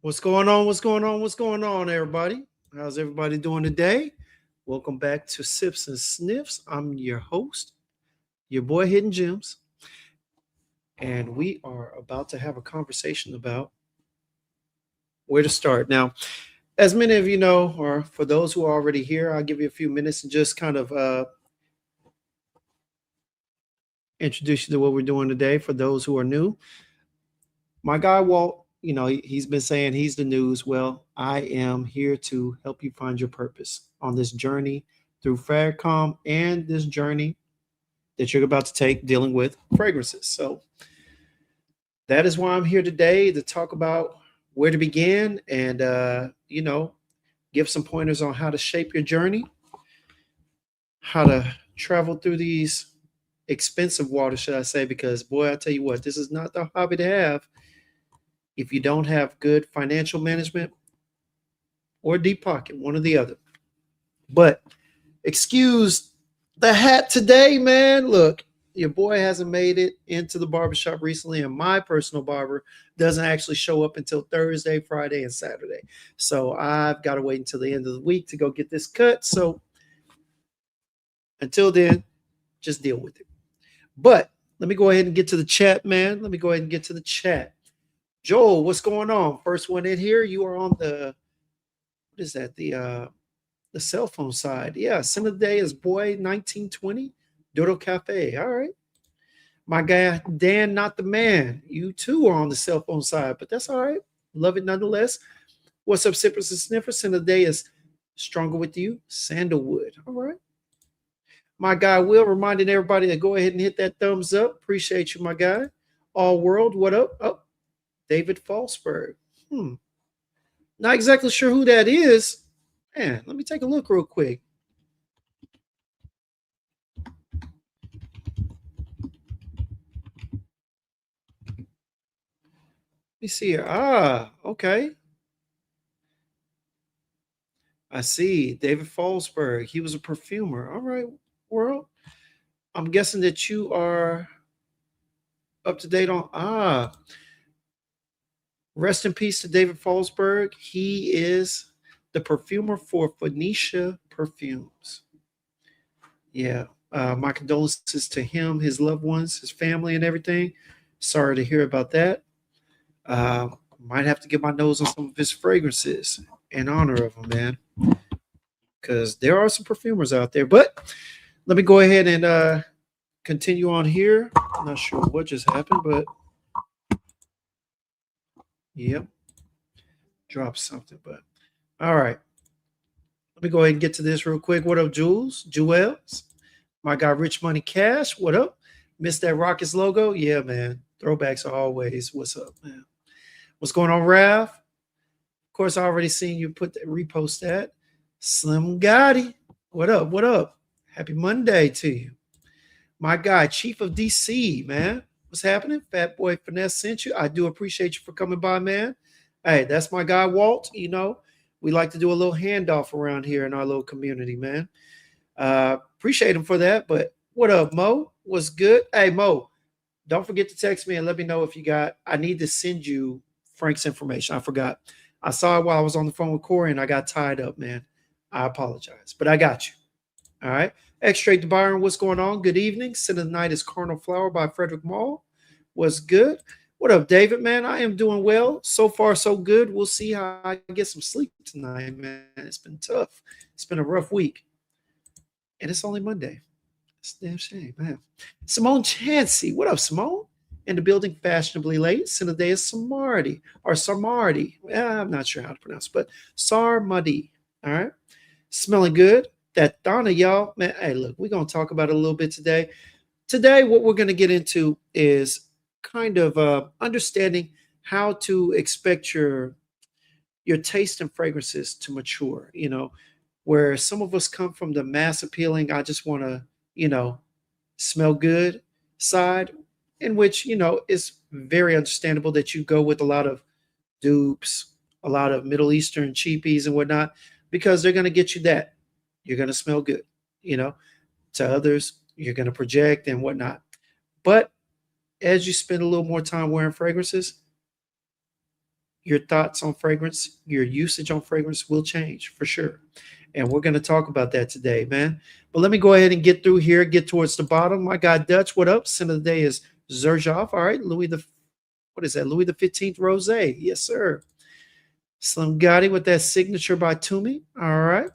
What's going on? What's going on? What's going on, everybody? How's everybody doing today? Welcome back to Sips and Sniffs. I'm your host, your boy Hidden Gems, and we are about to have a conversation about where to start. Now, as many of you know, or for those who are already here, I'll give you a few minutes and just kind of introduce you to what we're doing today. For those who are new, my guy Walt, he's been saying he's the news. Well, I am here to help you find your purpose on this journey through Fragcom and this journey that you're about to take dealing with fragrances. So that is why I'm here today to talk about where to begin and, give some pointers on how to shape your journey, how to travel through these expensive waters, should I say, because boy, I tell you what, this is not the hobby to have if you don't have good financial management or deep pocket, one or the other. But excuse the hat today, man. Look, your boy hasn't made it into the barbershop recently, and my personal barber doesn't actually show up until Thursday, Friday, and Saturday. So I've got to wait until the end of the week to go get this cut. So until then, just deal with it. But let me go ahead and get to the chat, man. Let me go ahead and get to the chat. Joel, what's going on? First one in here. You are on what is that? The cell phone side. Yeah, center of the day is boy 1920 Dodo Cafe. All right. My guy Dan, not the man. You too are on the cell phone side, but that's all right. Love it nonetheless. What's up, sippers and sniffers? Center of the day is stronger with you, Sandalwood. All right. My guy Will reminding everybody to go ahead and hit that thumbs up. Appreciate you, my guy. All world, what up? Oh, David Falsberg. Not exactly sure who that is. Man, let me take a look real quick. Let me see here. Okay. I see. David Falsberg. He was a perfumer. All right, world. I'm guessing that you are up to date on. Rest in peace to David Falsberg. He is the perfumer for Phoenicia Perfumes. Yeah. My condolences to him, his loved ones, his family, and everything. Sorry to hear about that. Might have to get my nose on some of his fragrances in honor of him, man. Because there are some perfumers out there. But let me go ahead and continue on here. I'm not sure what just happened, but yep, dropped something. But all right, let me go ahead and get to this real quick. What up, Jules? Jewels? My guy, Rich Money Cash. What up? Missed that Rockets logo? Yeah, man. Throwbacks are always. What's up, man? What's going on, Raph? Of course, I already seen you repost that. Slim Gotti. What up? What up? Happy Monday to you. My guy, Chief of DC, man. What's happening? Fat Boy Finesse sent you. I do appreciate you for coming by, man. Hey, that's my guy, Walt. We like to do a little handoff around here in our little community, man. Appreciate him for that. But what up, Mo? What's good? Hey, Mo, don't forget to text me and let me know if I need to send you Frank's information. I forgot. I saw it while I was on the phone with Corey and I got tied up, man. I apologize, but I got you. All right. X-Straight to Byron, what's going on? Good evening. Sin of the Night is Carnal Flower by Frederick Mall. What's good? What up, David, man? I am doing well. So far, so good. We'll see how I get some sleep tonight, man. It's been tough. It's been a rough week. And it's only Monday. It's a damn shame, man. Simone Chansey. What up, Simone? In the building, fashionably late. Sin of the Day is Samardi. Or Sarmardi. I'm not sure how to pronounce it, but Sarmadi. All right. Smelling good. That Donna, y'all, man. Hey, look, we're going to talk about it a little bit today. Today, what we're going to get into is kind of understanding how to expect your taste and fragrances to mature. Where some of us come from the mass appealing, I just want to, smell good side, in which, it's very understandable that you go with a lot of dupes, a lot of Middle Eastern cheapies and whatnot, because they're going to get you that. You're going to smell good, to others, you're going to project and whatnot. But as you spend a little more time wearing fragrances, your thoughts on fragrance, your usage on fragrance will change for sure. And we're going to talk about that today, man. But let me go ahead and get through here, get towards the bottom. My guy Dutch, what up? Scent of the day is Zerjoff. All right, what is that? Louis the 15th Rose. Yes, sir. Slim Gotti with that signature by Toomey. All right.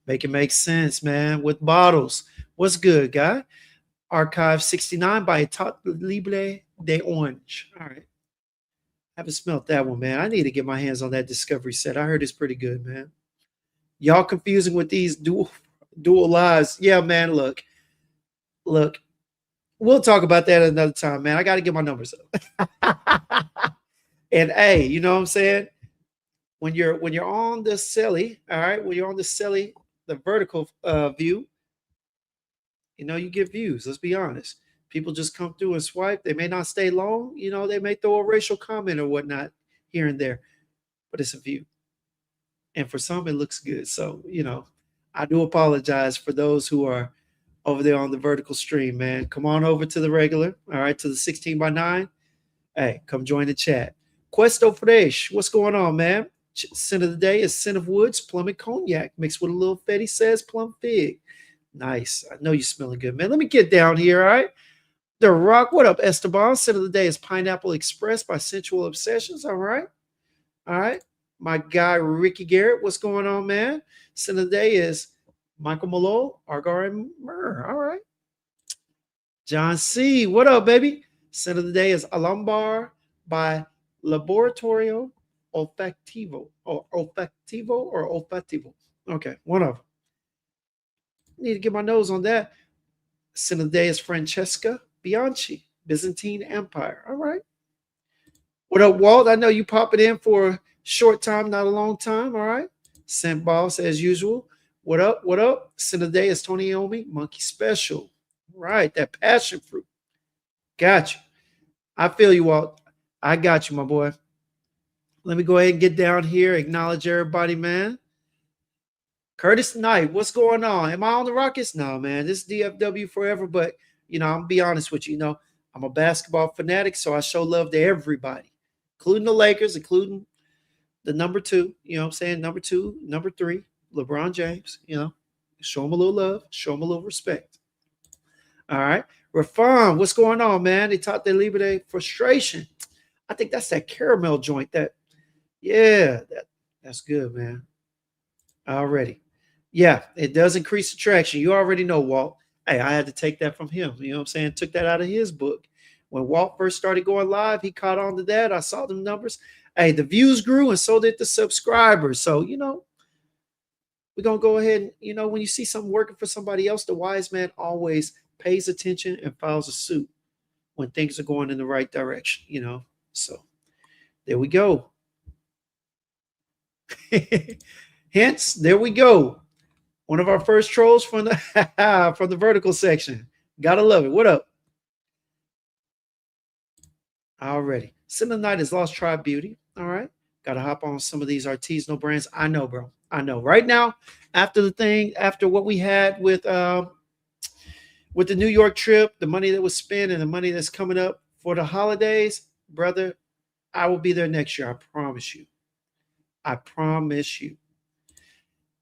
Make it make sense, man. With bottles. What's good, guy? Archive 69 by Tot Libre de Orange. All right. Haven't smelt that one, man. I need to get my hands on that Discovery set. I heard it's pretty good, man. Y'all confusing with these dual lives. Yeah, man. Look. We'll talk about that another time, man. I got to get my numbers up. And hey, you know what I'm saying? When you're on the celly, all right, when you're on the celly, the vertical view, you get views. Let's be honest. People just come through and swipe. They may not stay long. They may throw a racial comment or whatnot here and there, but it's a view. And for some, it looks good. So, I do apologize for those who are over there on the vertical stream, man. Come on over to the regular, all right, to the 16 by 9. Hey, come join the chat. Questo Fresh, what's going on, man? Scent of the day is Scent of Woods, Plum and Cognac, mixed with a little Fetty Says Plum Fig. Nice. I know you're smelling good, man. Let me get down here, all right? The Rock, what up, Esteban? Scent of the day is Pineapple Express by Sensual Obsessions, all right? All right. My guy, Ricky Garrett, what's going on, man? Scent of the day is Michael Malone, Argar and Myrrh, all right? John C., what up, baby? Scent of the day is Alambar by Laboratorio Olfactivo or Olfactivo. Okay, one of them. Need to get my nose on that. Scent of the day is Francesca Bianchi, Byzantine Empire. All right. What up, Walt? I know you popping in for a short time, not a long time. All right. Scent Boss as usual. What up? What up? Scent of the day is Tony Iommi, Monkey Special. All right, that passion fruit. Got you. I feel you, Walt. I got you, my boy. Let me go ahead and get down here. Acknowledge everybody, man. Curtis Knight, what's going on? Am I on the Rockets? No, man. This is DFW forever, but, I'm going to be honest with you. I'm a basketball fanatic, so I show love to everybody, including the Lakers, including the number 2, you know what I'm saying? Number 2, number 3, LeBron James, Show them a little love, show them a little respect. All right. Rafan, what's going on, man? They taught their Libre frustration. I think that's that caramel joint that's good, man. Already. Yeah, it does increase attraction. You already know, Walt. Hey, I had to take that from him. You know what I'm saying? Took that out of his book. When Walt first started going live, he caught on to that. I saw them numbers. Hey, the views grew and so did the subscribers. So, we're going to go ahead and, when you see something working for somebody else, the wise man always pays attention and files a suit when things are going in the right direction, So there we go. Hence, there we go. One of our first trolls from the vertical section. Gotta love it. What up? Already. Scent of the night is Lost Tribe Beauty. All right. Gotta hop on some of these artisanal brands. I know, bro. I know. Right now, after what we had with the New York trip, the money that was spent and the money that's coming up for the holidays, brother, I will be there next year. I promise you. I promise you.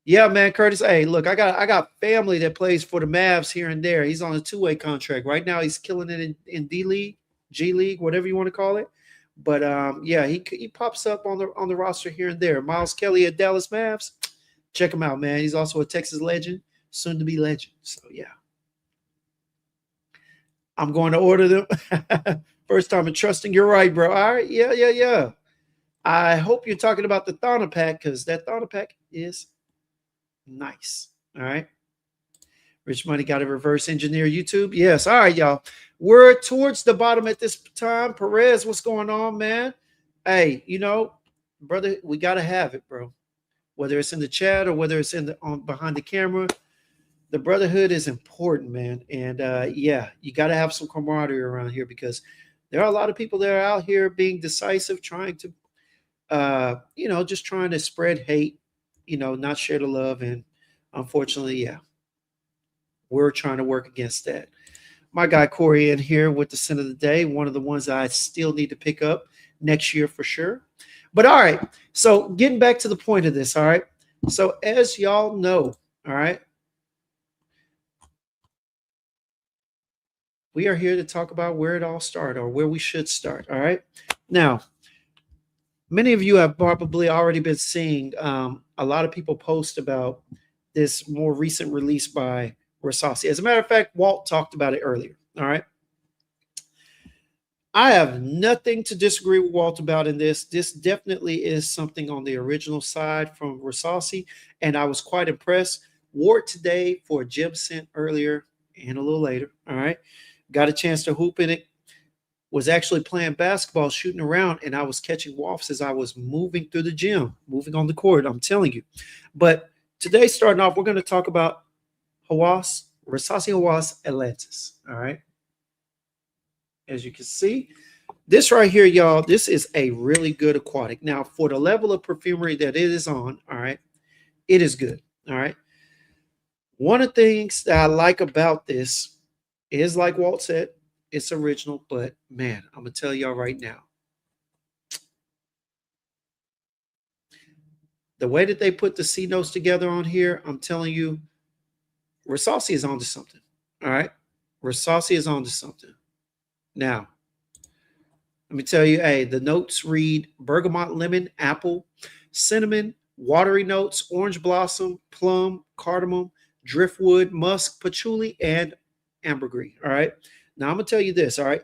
Yeah, man, Curtis. Hey, look, I got family that plays for the Mavs here and there. He's on a 2-way contract. Right now, he's killing it in D League, G League, whatever you want to call it. But yeah, he pops up on the roster here and there. Miles Kelly at Dallas Mavs. Check him out, man. He's also a Texas legend, soon to be legend. So yeah. I'm going to order them. First time in trusting. You're right, bro. All right. Yeah. I hope you're talking about the Thana pack because that Thana pack is nice. All right. Rich Money got to reverse engineer YouTube. Yes. All right, y'all. We're towards the bottom at this time. Perez, what's going on, man? Hey, brother, we got to have it, bro. Whether it's in the chat or whether it's behind the camera, the brotherhood is important, man. And yeah, you got to have some camaraderie around here because there are a lot of people that are out here being decisive, trying to, just trying to spread hate, not share the love. And unfortunately, yeah, we're trying to work against that. My guy Corey in here with the scent of the day, one of the ones I still need to pick up next year for sure. But all right. So getting back to the point of this, all right. So as y'all know, all right, we are here to talk about where it all started or where we should start. All right. Now, many of you have probably already been seeing a lot of people post about this more recent release by Rasasi. As a matter of fact, Walt talked about it earlier. All right. I have nothing to disagree with Walt about in this. This definitely is something on the original side from Rasasi, and I was quite impressed. Wore it today for a gym sent earlier and a little later. All right. Got a chance to hoop in it. Was actually playing basketball, shooting around, and I was catching wafts as I was moving through the gym, moving on the court. I'm telling you. But today, starting off, we're going to talk about Hawass, Rasasi Hawass Atlantis. All right. As you can see, this right here, y'all, this is a really good aquatic. Now, for the level of perfumery that it is on, all right, it is good. All right. One of the things that I like about this is, like Walt said, it's original, but man, I'm gonna tell y'all right now, the way that they put the C notes together on here, I'm telling you, Rasasi is onto something. All right, Rasasi is onto something. Now, let me tell you, hey, the notes read bergamot, lemon, apple, cinnamon, watery notes, orange blossom, plum, cardamom, driftwood, musk, patchouli, and ambergris. All right. Now I'm gonna tell you this. All right.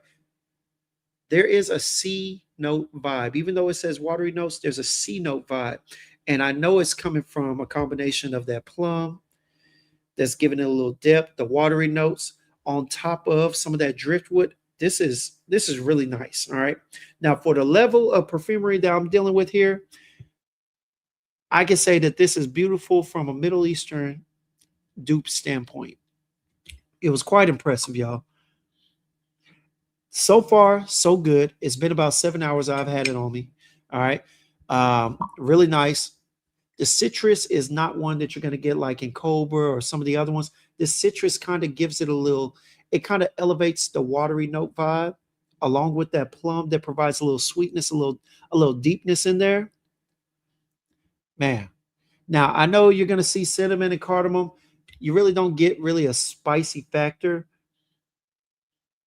There is a C note vibe. Even though it says watery notes, there's a C note vibe. And I know it's coming from a combination of that plum that's giving it a little depth, the watery notes on top of some of that driftwood. This is really nice. All right. Now for the level of perfumery that I'm dealing with here, I can say that this is beautiful from a Middle Eastern dupe standpoint. It was quite impressive, y'all. So far, so good. It's been about 7 hours I've had it on me. All right. Really nice. The citrus is not one that you're going to get like in Cobra or some of the other ones. The citrus kind of gives it a little, it kind of elevates the watery note vibe along with that plum that provides a little sweetness, a little deepness in there. Man. Now, I know you're going to see cinnamon and cardamom. You really don't get really a spicy factor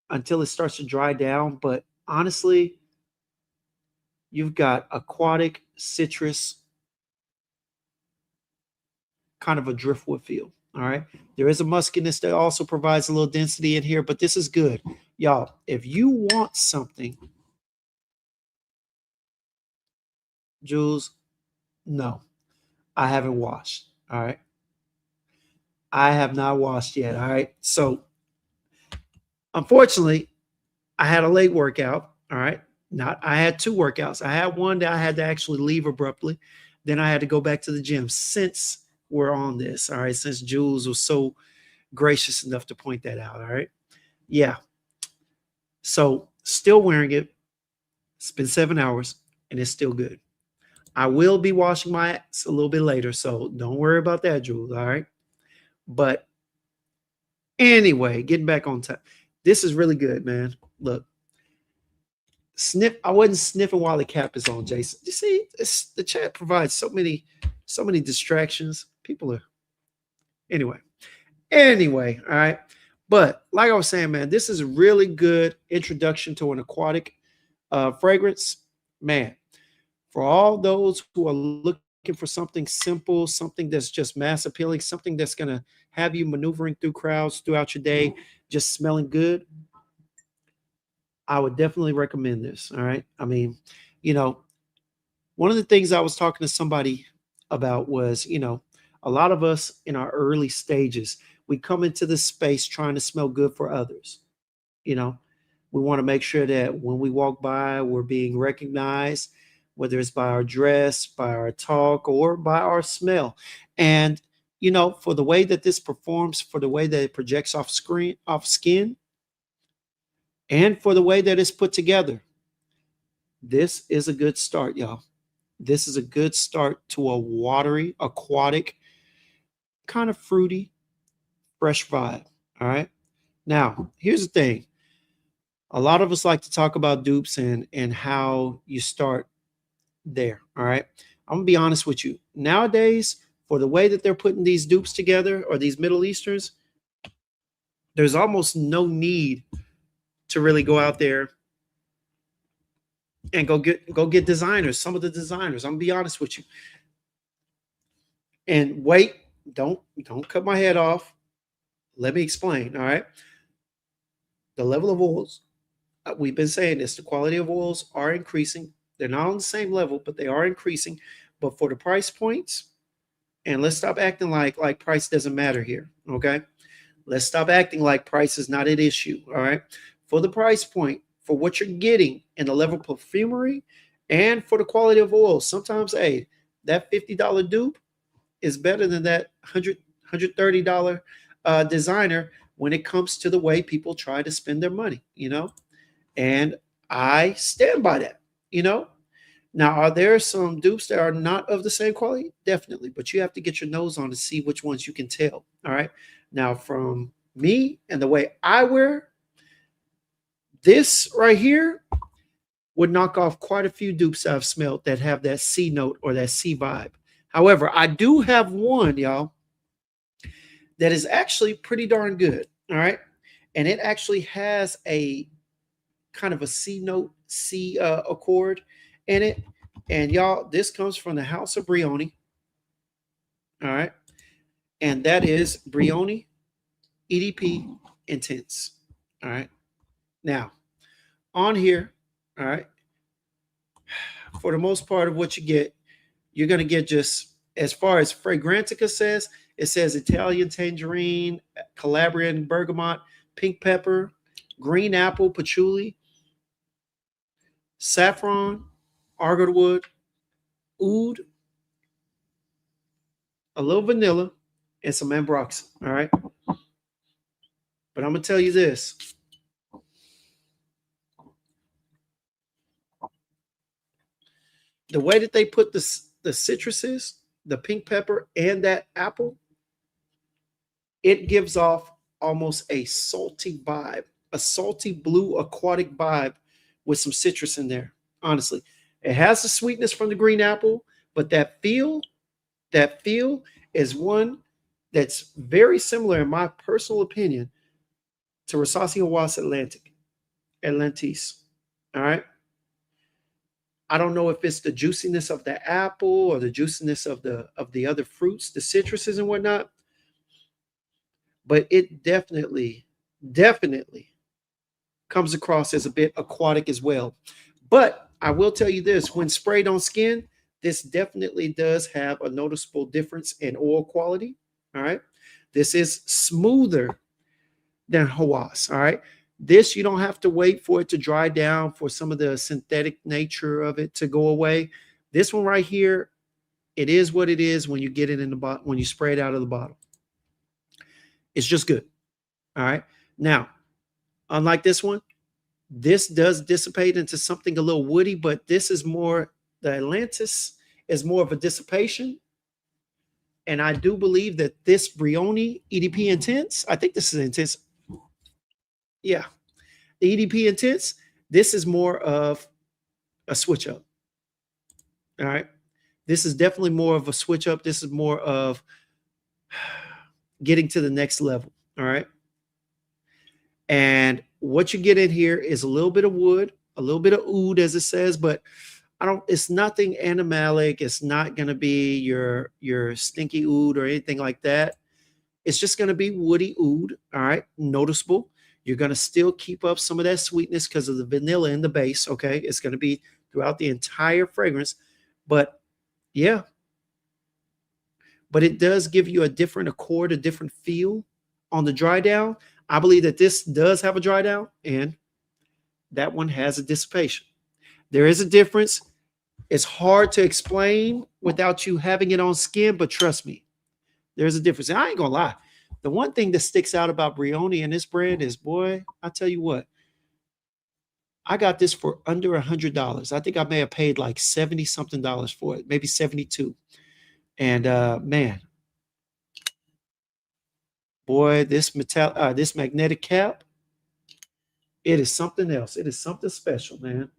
until it starts to dry down, but honestly, you've got aquatic citrus, kind of a driftwood feel. All right. There is a muskiness that also provides a little density in here, but this is good. Y'all, if you want something, Jules, no, I haven't washed. All right. I have not washed yet. All right. So, unfortunately, I had a late workout. All right. Not, I had two workouts. I had one that I had to actually leave abruptly. Then I had to go back to the gym since we're on this. All right. Since Jules was so gracious enough to point that out. All right. Yeah. So still wearing it. It's been 7 hours and it's still good. I will be washing my ass a little bit later. So don't worry about that, Jules. All right. But anyway, getting back on time. This is really good, man. Look, sniff. I wasn't sniffing while the cap is on, Jason. You see, the chat provides so many distractions. People are anyway. Anyway, all right. But like I was saying, man, this is a really good introduction to an aquatic fragrance. Man, for all those who are looking for something simple, something that's just mass appealing, something that's going to have you maneuvering through crowds throughout your day, just smelling good, I would definitely recommend this. All right. I mean, you know, one of the things I was talking to somebody about was, a lot of us in our early stages, we come into this space trying to smell good for others. You know, we want to make sure that when we walk by, we're being recognized, whether it's by our dress, by our talk, or by our smell. And, for the way that this performs, for the way that it projects off skin, and for the way that it's put together, this is a good start, y'all. This is a good start to a watery, aquatic, kind of fruity, fresh vibe. All right. Now, here's the thing. A lot of us like to talk about dupes and how you start there. All right. I'm gonna be honest with you. Nowadays, for the way that they're putting these dupes together or these Middle Easterns, there's almost no need to really go out there and go get designers. Some of the designers. I'm gonna be honest with you. And wait, don't cut my head off. Let me explain. All right. The level of oils, we've been saying this, the quality of oils are increasing. They're not on the same level, but they are increasing. But for the price points, and let's stop acting like price doesn't matter here. Okay. Let's stop acting like price is not an issue. All right. For the price point, for what you're getting in the level of perfumery, and for the quality of oil, sometimes, hey, that $50 dupe is better than that $130 designer when it comes to the way people try to spend their money. And I stand by that, you know. Now, are there some dupes that are not of the same quality? Definitely, but you have to get your nose on to see which ones you can tell. All right. Now, from me and the way I wear, this right here would knock off quite a few dupes I've smelled that have that C note or that C vibe. However, I do have one, y'all, that is actually pretty darn good. All right. And it actually has a kind of a C note, C accord in it. And y'all, this comes from the House of Brioni. All right. And that is Brioni EDP Intense. All right. Now, on here, all right, for the most part of what you get, you're going to get just, as far as Fragrantica says, it says Italian tangerine, Calabrian bergamot, pink pepper, green apple, patchouli, saffron, argotwood, oud, a little vanilla, and some ambroxan. All right. But I'm going to tell you this. The way that they put the citruses, the pink pepper, and that apple, it gives off almost a salty vibe, a salty blue aquatic vibe with some citrus in there. Honestly, it has the sweetness from the green apple, but that feel is one that's very similar, in my personal opinion, to Rosacea Was Atlantis. All right. I don't know if it's the juiciness of the apple or the juiciness of the other fruits, the citruses and whatnot, but it definitely comes across as a bit aquatic as well. But I will tell you this: when sprayed on skin, this definitely does have a noticeable difference in oil quality. All right, this is smoother than Hawas. All right. This, you don't have to wait for it to dry down for some of the synthetic nature of it to go away. This one right here, it is what it is when you get it in the bottle, when you spray it out of the bottle. It's just good. All right. Now, unlike this one, this does dissipate into something a little woody, but this is more, the Atlantis is more of a dissipation. And I do believe that this Brioni EDP Intense, I think this is Intense. Yeah. The EDP Intense, this is more of a switch up. All right. This is definitely more of a switch up. This is more of getting to the next level. All right. And what you get in here is a little bit of wood, a little bit of oud, as it says, but it's nothing animalic. It's not going to be your stinky oud or anything like that. It's just going to be woody oud. All right. Noticeable. You're going to still keep up some of that sweetness because of the vanilla in the base. Okay. It's going to be throughout the entire fragrance. But yeah. But it does give you a different accord, a different feel on the dry down. I believe that this does have a dry down, and that one has a dissipation. There is a difference. It's hard to explain without you having it on skin, but trust me, there's a difference. And I ain't going to lie. The one thing that sticks out about Brioni and this brand is, boy, I tell you what, I got this for under $100. I think I may have paid like 70 something dollars for it, maybe 72. And man, boy, this magnetic cap, it is something else. It is something special, man.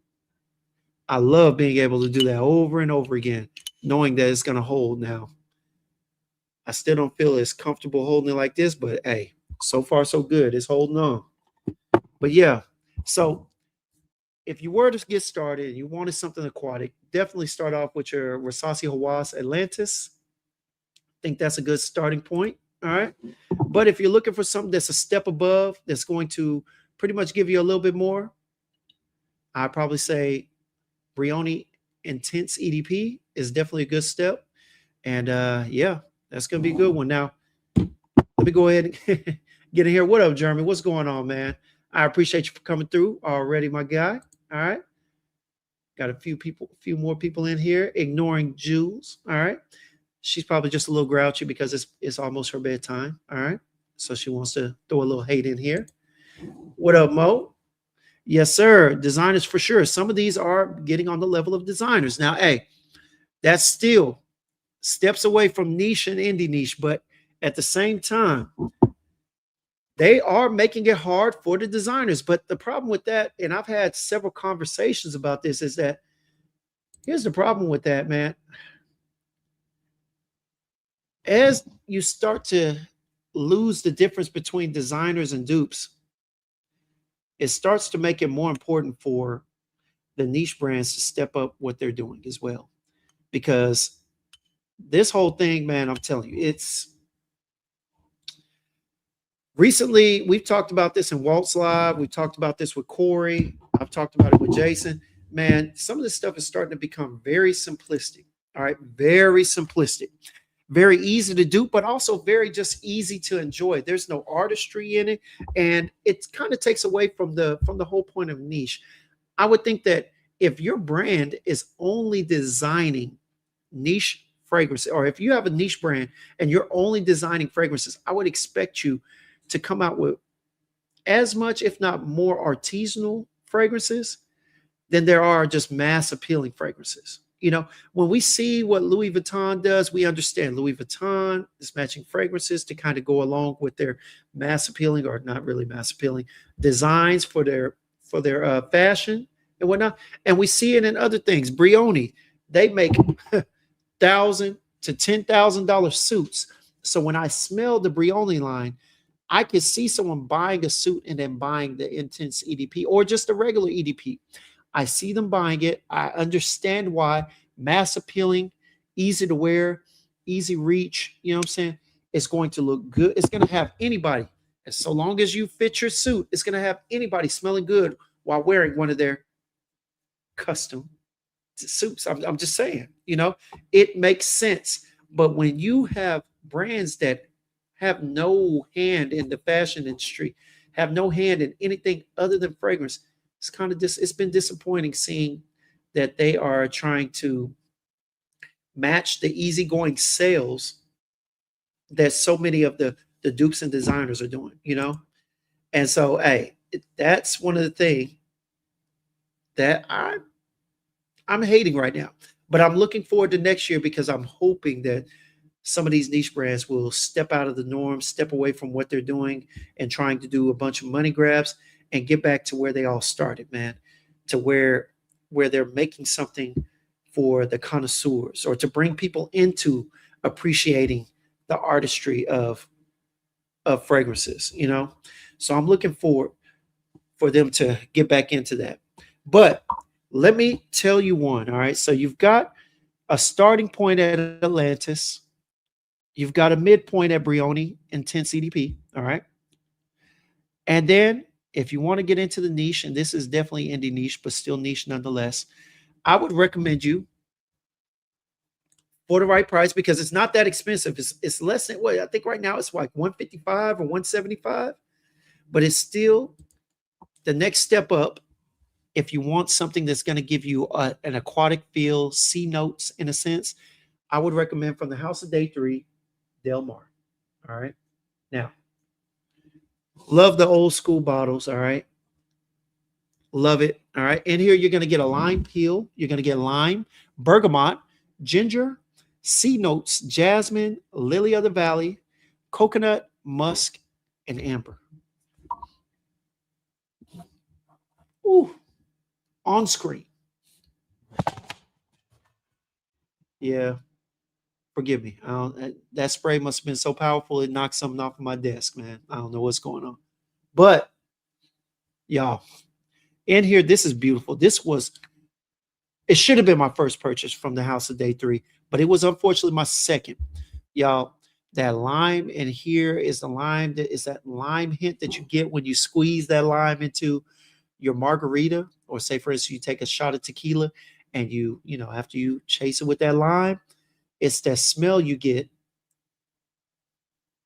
I love being able to do that over and over again, knowing that it's going to hold now. I still don't feel as comfortable holding it like this, but hey, so far so good. It's holding on. But yeah, so if you were to get started and you wanted something aquatic, definitely start off with your Rasasi Hawass Atlantis. I think that's a good starting point. All right. But if you're looking for something that's a step above, that's going to pretty much give you a little bit more, I'd probably say Brioni Intense EDP is definitely a good step. And yeah, that's going to be a good one. Now, let me go ahead and get in here. What up, Jeremy? What's going on, man? I appreciate you for coming through already, my guy. All right. Got a few more people in here, ignoring Jules. All right. She's probably just a little grouchy because it's almost her bedtime. All right. So she wants to throw a little hate in here. What up, Mo? Yes, sir. Designers for sure. Some of these are getting on the level of designers. Now, hey, that's still steps away from niche and indie niche, but at the same time, they are making it hard for the designers. But the problem with that, and I've had several conversations about this, is that here's the problem with that, man. As you start to lose the difference between designers and dupes, it starts to make it more important for the niche brands to step up what they're doing as well. Because this whole thing, man, I'm telling you, it's recently we've talked about this in Walt's Live. We talked about this with Corey. I've talked about it with Jason. Man, some of this stuff is starting to become very simplistic. All right, very simplistic, very easy to do, but also very just easy to enjoy. There's no artistry in it, and it kind of takes away from the whole point of niche. I would think that if your brand is only designing niche fragrances, or if you have a niche brand and you're only designing fragrances, I would expect you to come out with as much, if not more, artisanal fragrances than there are just mass appealing fragrances. You know, when we see what Louis Vuitton does, we understand Louis Vuitton is matching fragrances to kind of go along with their mass appealing, or not really mass appealing, designs for their fashion and whatnot. And we see it in other things. Brioni, they make $1,000 to $10,000 suits. So when I smell the Brioni line, I could see someone buying a suit and then buying the Intense EDP or just a regular EDP. I see them buying it. I understand why. Mass appealing, easy to wear, easy reach. You know what I'm saying? It's going to look good. It's going to have anybody, as so long as you fit your suit, it's going to have anybody smelling good while wearing one of their custom suits. I'm just saying, you know, it makes sense. But when you have brands that have no hand in the fashion industry, have no hand in anything other than fragrance, it's kind of it's been disappointing seeing that they are trying to match the easygoing sales that so many of the dupes and designers are doing, you know. And so, hey, that's one of the things that I'm hating right now. But I'm looking forward to next year because I'm hoping that some of these niche brands will step out of the norm, step away from what they're doing and trying to do a bunch of money grabs and get back to where they all started, man, to where they're making something for the connoisseurs, or to bring people into appreciating the artistry of fragrances, you know. So I'm looking forward for them to get back into that. But let me tell you one, all right? So you've got a starting point at Atlantis. You've got a midpoint at Brioni Intense EDP, all right? And then if you want to get into the niche, and this is definitely indie niche, but still niche nonetheless, I would recommend you for the right price, because it's not that expensive. It's less than what I think right now it's like 155 or 175, but it's still the next step up. If you want something that's going to give you an aquatic feel, sea notes in a sense, I would recommend from the House of Day 3, Del Mar. All right. Now, love the old school bottles. All right. Love it. All right. And here you're going to get a lime peel. You're going to get lime, bergamot, ginger, sea notes, jasmine, lily of the valley, coconut, musk, and amber. Ooh, on screen. Yeah, forgive me. That spray must have been so powerful it knocked something off of my desk, man. I don't know what's going on. But y'all, in here, this is beautiful. It should have been my first purchase from the house of day three, but it was unfortunately my second. Y'all, that lime in here is the lime that is that lime hint that you get when you squeeze that lime into your margarita, or say for instance, you take a shot of tequila and after you chase it with that lime, it's that smell you get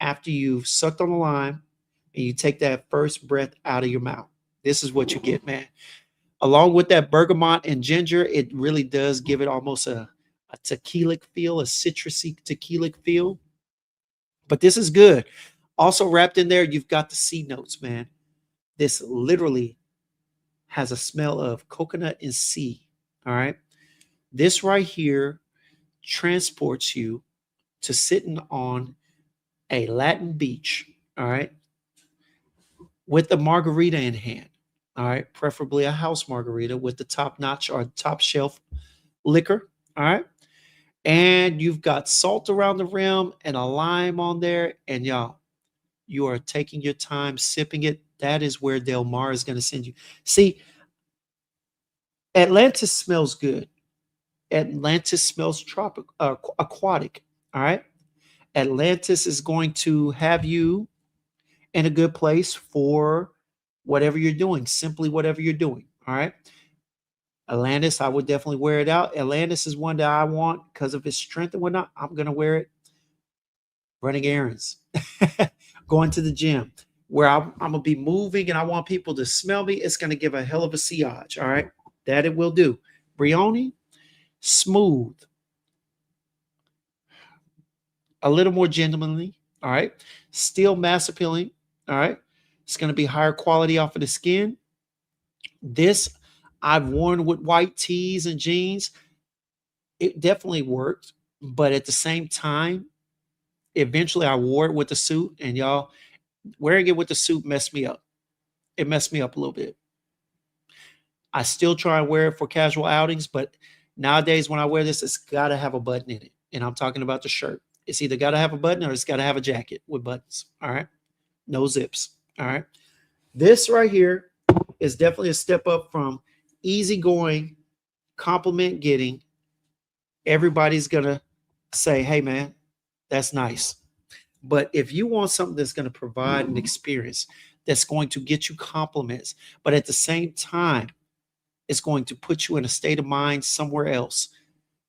after you've sucked on the lime and you take that first breath out of your mouth. This is what you get, man. Along with that bergamot and ginger, it really does give it almost a tequilic feel, a citrusy tequilic feel. But this is good. Also wrapped in there, you've got the C notes, man. This literally has a smell of coconut and sea. All right. This right here transports you to sitting on a Latin beach. All right. With the margarita in hand. All right. Preferably a house margarita with the top notch or top shelf liquor. All right. And you've got salt around the rim and a lime on there. And y'all, you are taking your time sipping it. That is where Del Mar is going to send you. See, Atlantis smells good. Atlantis smells tropical, aquatic. All right. Atlantis is going to have you in a good place for whatever you're doing, simply whatever you're doing. All right. Atlantis, I would definitely wear it out. Atlantis is one that I want because of its strength and whatnot. I'm going to wear it running errands, going to the gym, where I'm going to be moving and I want people to smell me. It's going to give a hell of a sillage. All right. That it will do. Brioni, smooth, a little more gentlemanly. All right. Still mass appealing. All right. It's going to be higher quality off of the skin. This I've worn with white tees and jeans. It definitely worked. But at the same time, eventually I wore it with the suit. And y'all, wearing it with the suit messed me up. It messed me up a little bit. I still try and wear it for casual outings. But nowadays, when I wear this, it's got to have a button in it. And I'm talking about the shirt. It's either got to have a button or it's got to have a jacket with buttons. All right. No zips. All right. This right here is definitely a step up from easygoing, compliment getting. Everybody's going to say, hey, man, that's nice. But if you want something that's going to provide an experience, that's going to get you compliments, but at the same time, it's going to put you in a state of mind somewhere else.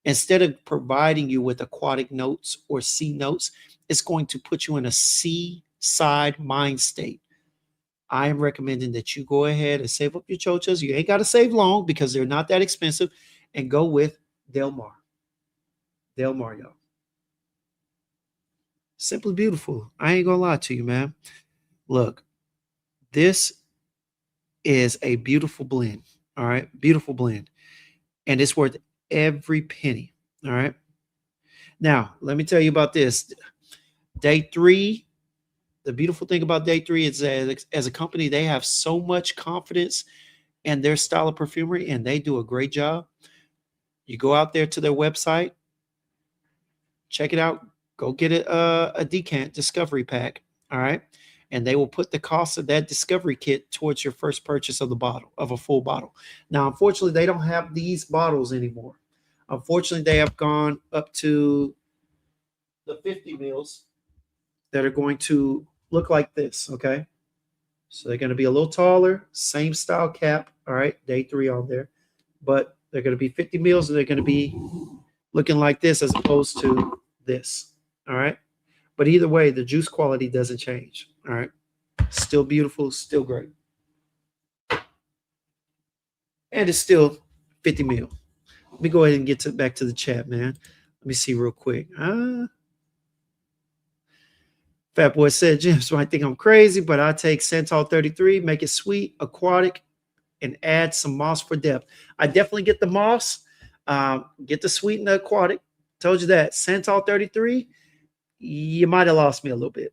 Instead of providing you with aquatic notes or sea notes, it's going to put you in a seaside mind state. I am recommending that you go ahead and save up your chochas. You ain't got to save long because they're not that expensive, and go with Del Mar. Del Mar, y'all. Simply beautiful. I ain't gonna lie to you, man. Look, this is a beautiful blend. All right, beautiful blend, and it's worth every penny. All right. Now, let me tell you about this. Day three. The beautiful thing about Day Three is that as a company, they have so much confidence in their style of perfumery, and they do a great job. You go out there to their website, check it out. Go get a decant discovery pack. All right. And they will put the cost of that discovery kit towards your first purchase of the bottle, of a full bottle. Now, unfortunately, they don't have these bottles anymore. Unfortunately, they have gone up to the 50 mils that are going to look like this. Okay. So they're going to be a little taller, same style cap. All right. Day three on there. But they're going to be 50 mils and they're going to be looking like this as opposed to this. All right. But either way, the juice quality doesn't change. All right. Still beautiful, still great. And it's still 50 mil. Let me go ahead and get back to the chat, man. Let me see real quick. Fat Boy said, James might think I'm crazy, but I take Santal 33, make it sweet, aquatic, and add some moss for depth. I definitely get the moss, get the sweet and the aquatic. Told you that. Santal 33, you might have lost me a little bit.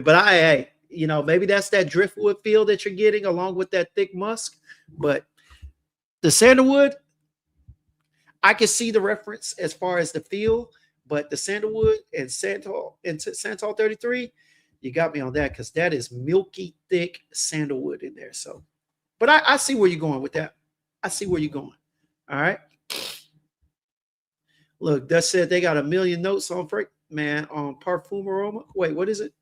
But hey, maybe that's that driftwood feel that you're getting along with that thick musk. But the sandalwood, I can see the reference as far as the feel, but the sandalwood and Santal 33, you got me on that because that is milky thick sandalwood in there. So, but I see where you're going with that. I see where you're going. All right. Look, that said they got a million notes on man on Parfum Aroma. Wait, what is it?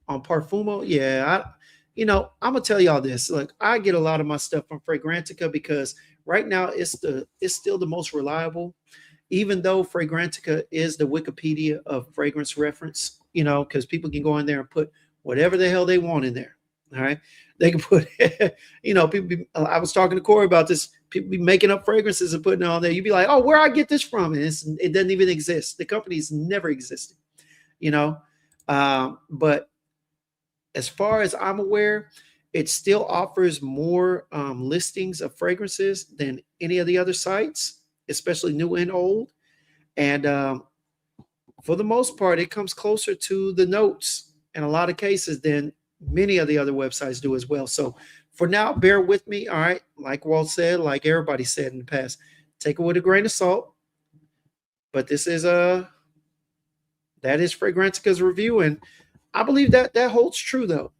On Parfumo? Yeah, I'm gonna tell y'all this. Look, I get a lot of my stuff from Fragrantica because right now it's still the most reliable, even though Fragrantica is the Wikipedia of fragrance reference, because people can go in there and put whatever the hell they want in there. All right. They can put, I was talking to Corey about this. People be making up fragrances and putting it on there. You'd be like, oh, where I get this from? And it doesn't even exist. The company's never existed, you know. But as far as I'm aware, it still offers more listings of fragrances than any of the other sites, especially new and old. And for the most part, it comes closer to the notes in a lot of cases than many of the other websites do as well. So for now, bear with me. All right. Like Walt said, like everybody said in the past, take it with a grain of salt. But this is that is Fragrantica's review. And I believe that holds true, though.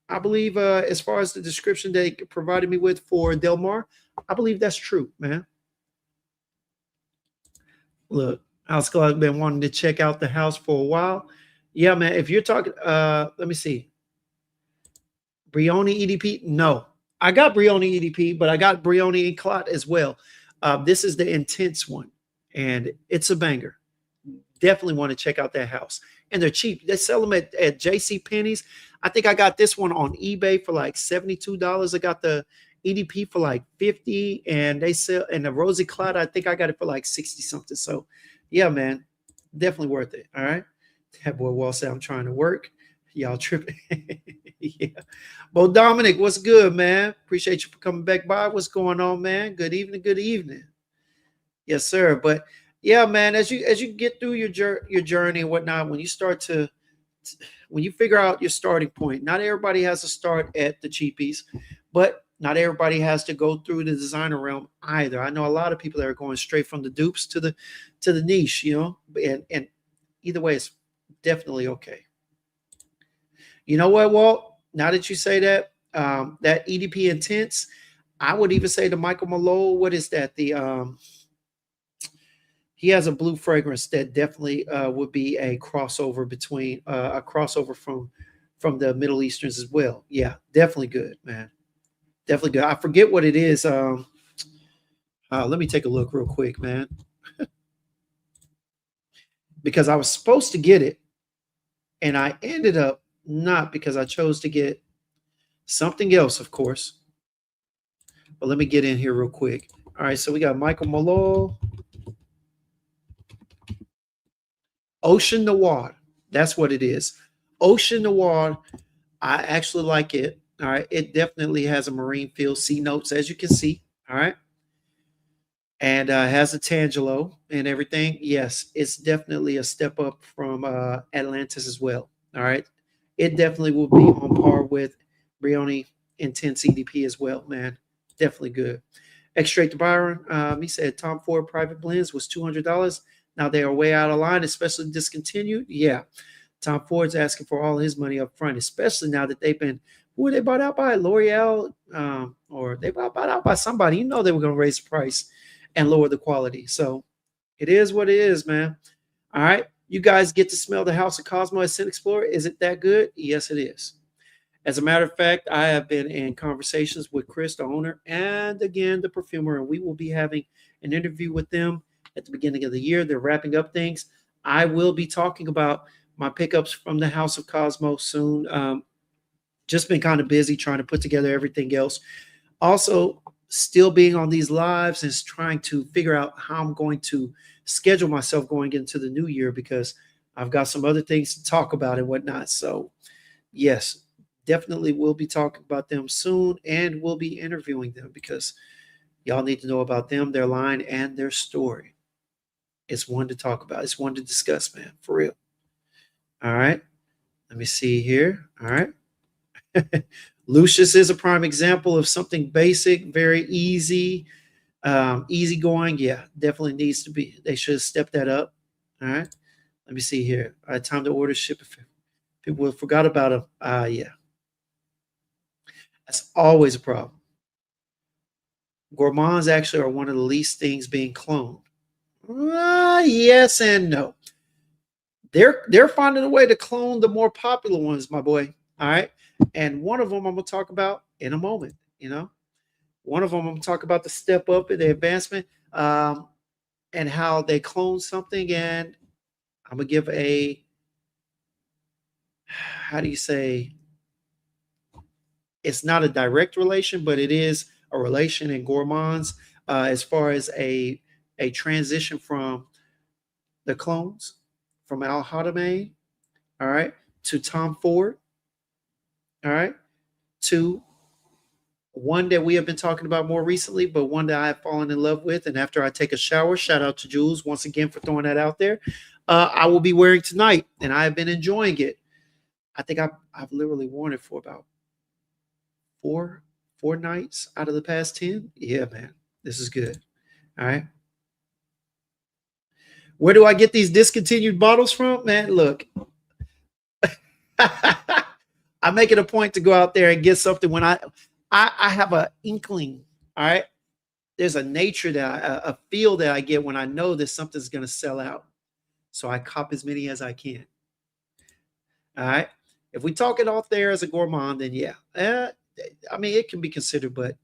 I believe as far as the description they provided me with for Del Mar, I believe that's true, man. Look, House Club been wanting to check out the house for a while. Yeah, man. If you're talking, let me see. Brioni EDP? No. I got Brioni EDP, but I got Brioni Eclat as well. This is the intense one, and it's a banger. Definitely want to check out that house. And they're cheap. They sell them at JC Penney's. I think I got this one on eBay for like $72. I got the EDP for like 50, and they sell, and the Rosy Cloud, I think I got it for like 60 something. So yeah, man, definitely worth it. All right. That boy Wall said I'm trying to work. Y'all tripping. Yeah. Bo Dominic, what's good, man? Appreciate you for coming back by. What's going on, man? Good evening. Good evening. Yes, sir. But yeah, man, as you get through your journey and whatnot, when you figure out your starting point, not everybody has to start at the cheapies, but not everybody has to go through the designer realm either. I know a lot of people that are going straight from the dupes to the niche, and either way, it's definitely okay. You know what, Walt? Now that you say that, that EDP Intense, I would even say the Michael Malone. What is that? He has a blue fragrance that definitely would be a crossover between a crossover from the Middle Easterns as well. Yeah, definitely good, man. Definitely good. I forget what it is. Let me take a look real quick, man. Because I was supposed to get it, and I ended up not, because I chose to get something else, of course. But let me get in here real quick. All right, so we got Michael Malone. Ocean Noir. That's what it is. Ocean Noir. I actually like it. All right. It definitely has a marine feel. Sea notes, as you can see. All right. And has a Tangelo and everything. Yes, it's definitely a step up from Atlantis as well. All right. It definitely will be on par with Brioni Intense EDP as well, man. Definitely good. Extract to Byron. He said Tom Ford Private Blends was $200. Now they are way out of line, especially discontinued. Yeah. Tom Ford's asking for all his money up front, especially now that who were they bought out by? L'Oreal, or they bought out by somebody. You know they were going to raise the price and lower the quality. So it is what it is, man. All right. You guys get to smell the House of Cosmo at Scent Explorer. Is it that good? Yes, it is. As a matter of fact, I have been in conversations with Chris, the owner, and again, the perfumer, and we will be having an interview with them at the beginning of the year. They're wrapping up things. I will be talking about my pickups from the House of Cosmo soon. Just been kind of busy trying to put together everything else. Also, still being on these lives is trying to figure out how I'm going to schedule myself going into the new year, because I've got some other things to talk about and whatnot. So, yes, definitely we'll be talking about them soon, and we'll be interviewing them because y'all need to know about them, their line, and their story. It's one to talk about. It's one to discuss, man, for real. All right. Let me see here. All right. Lucius is a prime example of something basic, very easy. Easygoing, yeah, definitely needs to be. They should step that up. All right. Let me see here. All right, time to order ship. People forgot about them. Yeah, that's always a problem. Gourmands actually are one of the least things being cloned. Yes and no. They're finding a way to clone the more popular ones, my boy. All right, and one of them I'm gonna talk about in a moment. One of them I'm gonna talk about the step up in the advancement, and how they clone something, and I'm gonna give a, how do you say, it's not a direct relation, but it is a relation in gourmands, as far as a transition from the clones from Al Hadamay, all right, to Tom Ford, all right, to one that we have been talking about more recently, but one that I have fallen in love with. And after I take a shower, shout out to Jules once again for throwing that out there. I will be wearing tonight, and I have been enjoying it. I think I've literally worn it for about four nights out of the past 10. Yeah, man, this is good. All right. Where do I get these discontinued bottles from? Man, look, I make it a point to go out there and get something when I have an inkling. All right. There's a nature that a feel that I get when I know that something's going to sell out. So I cop as many as I can. All right. If we talk it off there as a gourmand, then yeah. I mean, it can be considered, but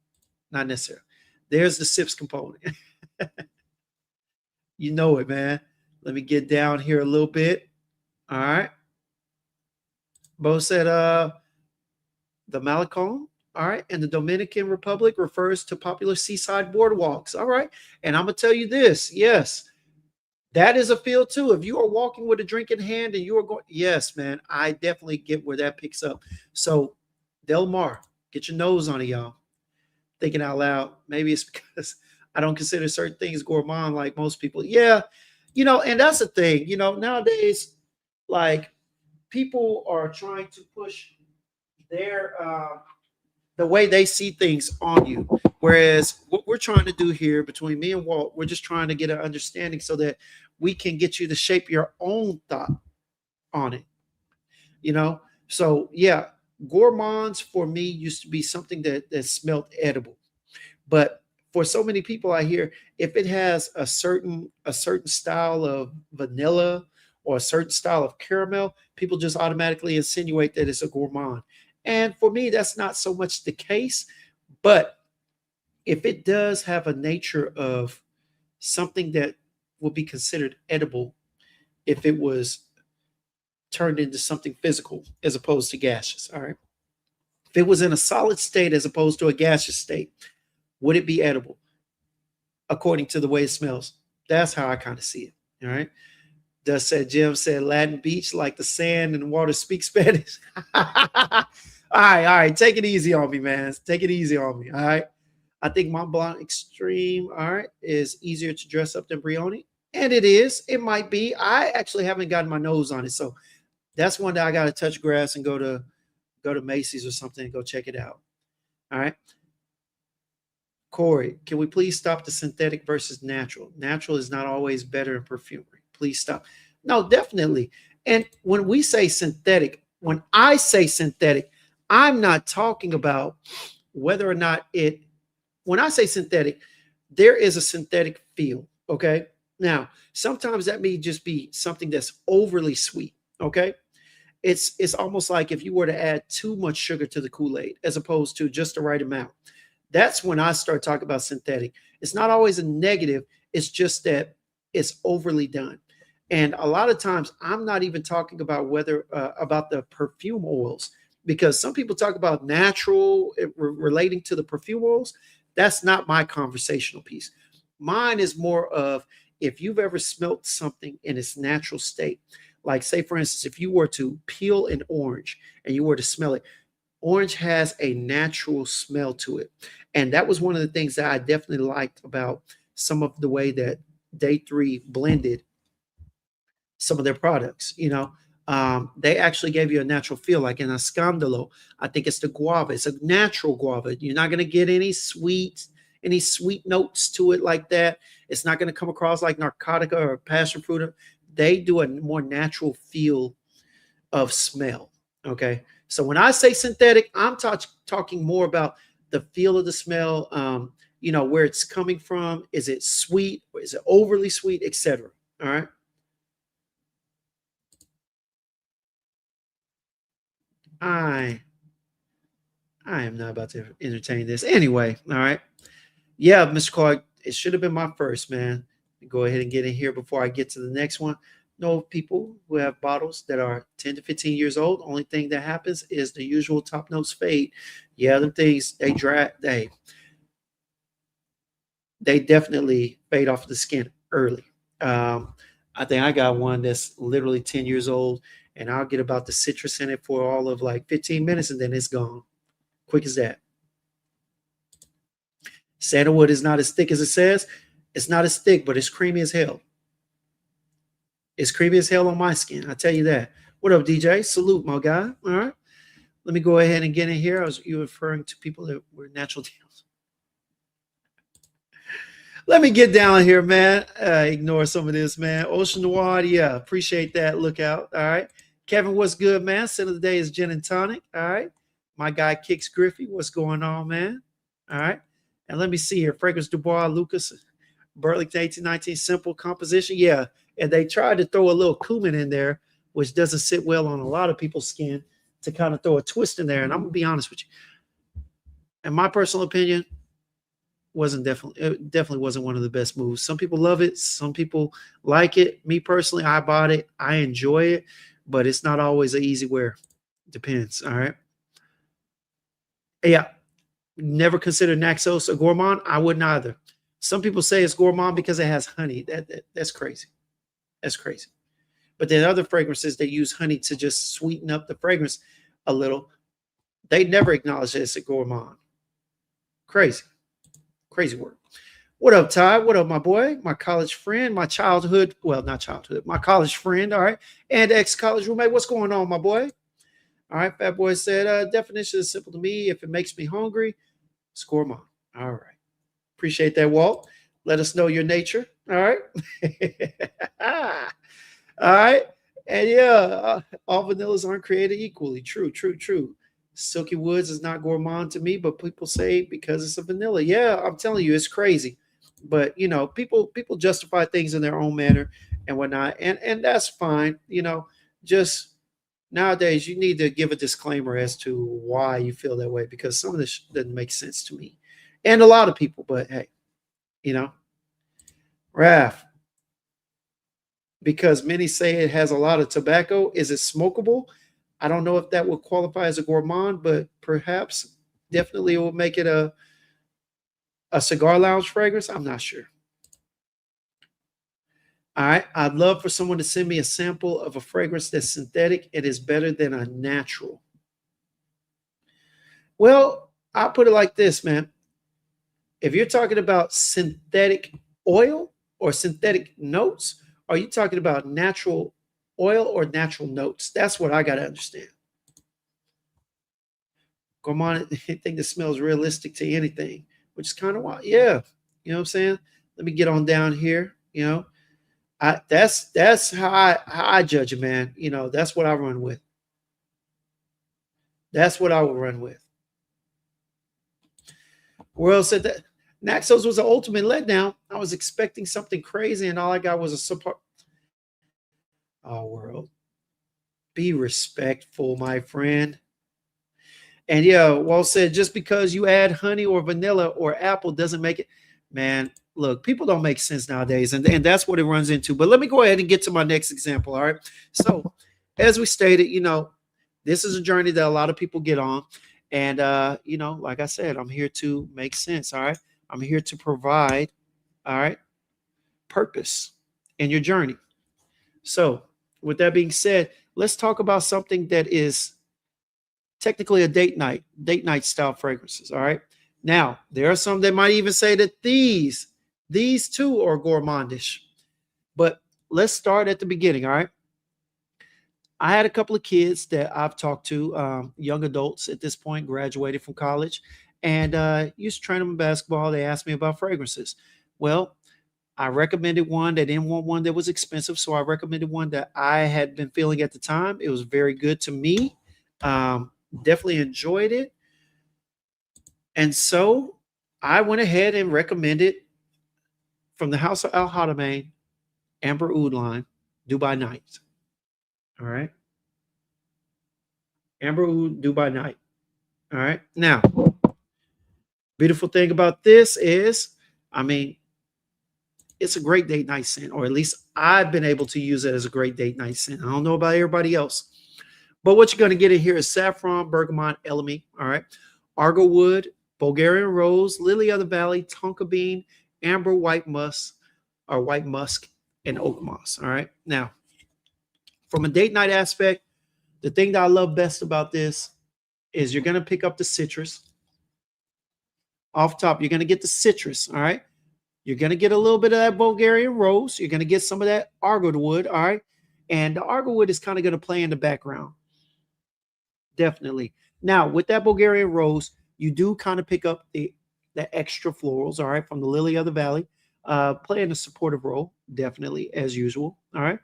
not necessarily. There's the sips component. You know it, man. Let me get down here a little bit. All right. Bo said the Malecon, all right, and the Dominican Republic refers to popular seaside boardwalks. All right. And I'm gonna tell you this, yes, that is a feel too. If you are walking with a drink in hand and you are going, yes, man, I definitely get where that picks up. So Del Mar, get your nose on it, y'all. Thinking out loud. Maybe it's because I don't consider certain things gourmand like most people. Yeah, and that's the thing. Nowadays, like, people are trying to push their the way they see things on you. Whereas what we're trying to do here between me and Walt, we're just trying to get an understanding so that we can get you to shape your own thought on it. You know, so yeah, gourmands for me used to be something that smelled edible, but for so many people I hear, if it has a certain style of vanilla or a certain style of caramel, people just automatically insinuate that it's a gourmand. And for me, that's not so much the case. But if it does have a nature of something that would be considered edible, if it was turned into something physical as opposed to gaseous, all right. If it was in a solid state as opposed to a gaseous state, would it be edible according to the way it smells? That's how I kind of see it. All right. Dust said, Jim said, Latin beach, like the sand and water speak Spanish. All right. Take it easy on me, man. Take it easy on me. All right. I think Mont Blanc Extreme, all right, is easier to dress up than Brioni. And it is. It might be. I actually haven't gotten my nose on it. So that's one that I got to touch grass and go to Macy's or something and go check it out. All right. Corey, can we please stop the synthetic versus natural? Natural is not always better in perfumery. Please stop. No, definitely. And when we say synthetic, when I say synthetic, I'm not talking about whether or not when I say synthetic, there is a synthetic feel. Okay. Now, sometimes that may just be something that's overly sweet. Okay. It's almost like if you were to add too much sugar to the Kool-Aid as opposed to just the right amount. That's when I start talking about synthetic. It's not always a negative. It's just that it's overly done. And a lot of times I'm not even talking about about the perfume oils, because some people talk about natural relating to the perfume oils. That's not my conversational piece. Mine is more of, if you've ever smelt something in its natural state, like say, for instance, if you were to peel an orange and you were to smell it, orange has a natural smell to it. And that was one of the things that I definitely liked about some of the way that Day 3 blended some of their products. They actually gave you a natural feel, like in a scandalo. I think it's the guava. It's a natural guava. You're not going to get any sweet, any sweet notes to it like that. It's not going to come across like narcotica or passion fruit. They do a more natural feel of smell. Okay. So when I say synthetic, I'm talking more about the feel of the smell, where it's coming from. Is it sweet? Or is it overly sweet, etc.? All right. I I am not about to entertain this. Anyway, all right. Yeah, Mr. Clark, it should have been my first, man. Go ahead and get in here before I get to the next one. No, people who have bottles that are 10 to 15 years old, only thing that happens is the usual top notes fade. Yeah, them things, they definitely fade off the skin early. Um, I think I got one that's literally 10 years old, and I'll get about the citrus in it for all of like 15 minutes, and then it's gone. Quick as that. Sandalwood is not as thick as it says. It's not as thick, but it's creamy as hell. It's creamy as hell on my skin. I tell you that. What up, DJ? Salute, my guy. All right. Let me go ahead and get in here. You referring to people that were natural deals. Let me get down here, man. Ignore some of this, man. Ocean Noir, yeah, appreciate that. Look out. All right. Kevin, what's good, man? Scent of the day is gin and tonic. All right. My guy Kix Griffey, what's going on, man? All right. And let me see here. Fragrance Dubois, Lucas, Burlington 1819, simple composition. Yeah. And they tried to throw a little cumin in there, which doesn't sit well on a lot of people's skin, to kind of throw a twist in there. And I'm going to be honest with you. In my personal opinion, it definitely wasn't one of the best moves. Some people love it. Some people like it. Me personally, I bought it. I enjoy it, but it's not always an easy wear. Depends. All right. Yeah. Never considered Naxos a gourmand. I wouldn't either. Some people say it's gourmand because it has honey. That's crazy. That's crazy. But then other fragrances, they use honey to just sweeten up the fragrance a little. They never acknowledge that it's a gourmand. Crazy. Crazy work. What up, Ty? What up, my boy? My college friend, my childhood, well, not childhood, my college friend, all right, and ex-college roommate. What's going on, my boy? All right, Fat Boy said, definition is simple to me. If it makes me hungry, it's gourmand. All right. Appreciate that, Walt. Let us know your nature. All right. All right. And yeah, all vanillas aren't created equally. True, true, true. Silky Woods is not gourmand to me, but people say because it's a vanilla. Yeah, I'm telling you, it's crazy. But people justify things in their own manner and whatnot, and that's fine. Just nowadays you need to give a disclaimer as to why you feel that way, because some of this doesn't make sense to me and a lot of people. But hey, Raph, because many say it has a lot of tobacco, is it smokable? I don't know if that would qualify as a gourmand, but perhaps definitely it will make it a cigar lounge fragrance. I'm not sure. All right. I'd love for someone to send me a sample of a fragrance that's synthetic. It is better than a natural. Well, I'll put it like this, man. If you're talking about synthetic oil or synthetic notes, are you talking about natural oil or natural notes? That's what I got to understand. Gourmand, anything that smells realistic to anything, which is kind of wild. Yeah. You know what I'm saying? Let me get on down here. That's how I judge it, man. That's what I run with. That's what I will run with. World said that Naxos was an ultimate letdown. I was expecting something crazy, and all I got was a support. Oh, World. Be respectful, my friend. And yeah, Walt said, just because you add honey or vanilla or apple doesn't make it. Man, look, people don't make sense nowadays, and that's what it runs into. But let me go ahead and get to my next example. All right. So, as we stated, this is a journey that a lot of people get on. And, like I said, I'm here to make sense. All right. I'm here to provide, all right, purpose in your journey. So, with that being said, let's talk about something that is technically a date night style fragrances. All right. Now, there are some that might even say that these two are gourmandish. But let's start at the beginning. All right. I had a couple of kids that I've talked to, young adults at this point, graduated from college. and used to train them in basketball. They asked me about fragrances. Well, I recommended one. They didn't want one that was expensive, so I recommended one that I had been feeling at the time. It was very good to me. Um, Definitely enjoyed it, and so I went ahead and recommended from the House of Al Haramain, Amber Oud line, Dubai Night. All right, Amber Oud, Dubai Night. All right. Now, beautiful thing about this is, I mean, it's a great date night scent, or at least I've been able to use it as a great date night scent. I don't know about everybody else, but what you're going to get in here is saffron, bergamot, elemi, all right, argo wood, Bulgarian rose, lily of the valley, tonka bean, amber, white musk, or white musk, and oak moss. All right. Now, from a date night aspect, the thing that I love best about this is you're going to pick up the citrus off top. You're going to get the citrus. All right. You're going to get a little bit of that Bulgarian rose. You're going to get some of that argo wood. All right. And the argo wood is kind of going to play in the background. Definitely. Now, with that Bulgarian rose, you do kind of pick up the extra florals, all right, from the lily of the valley, playing a supportive role, definitely, as usual, all right.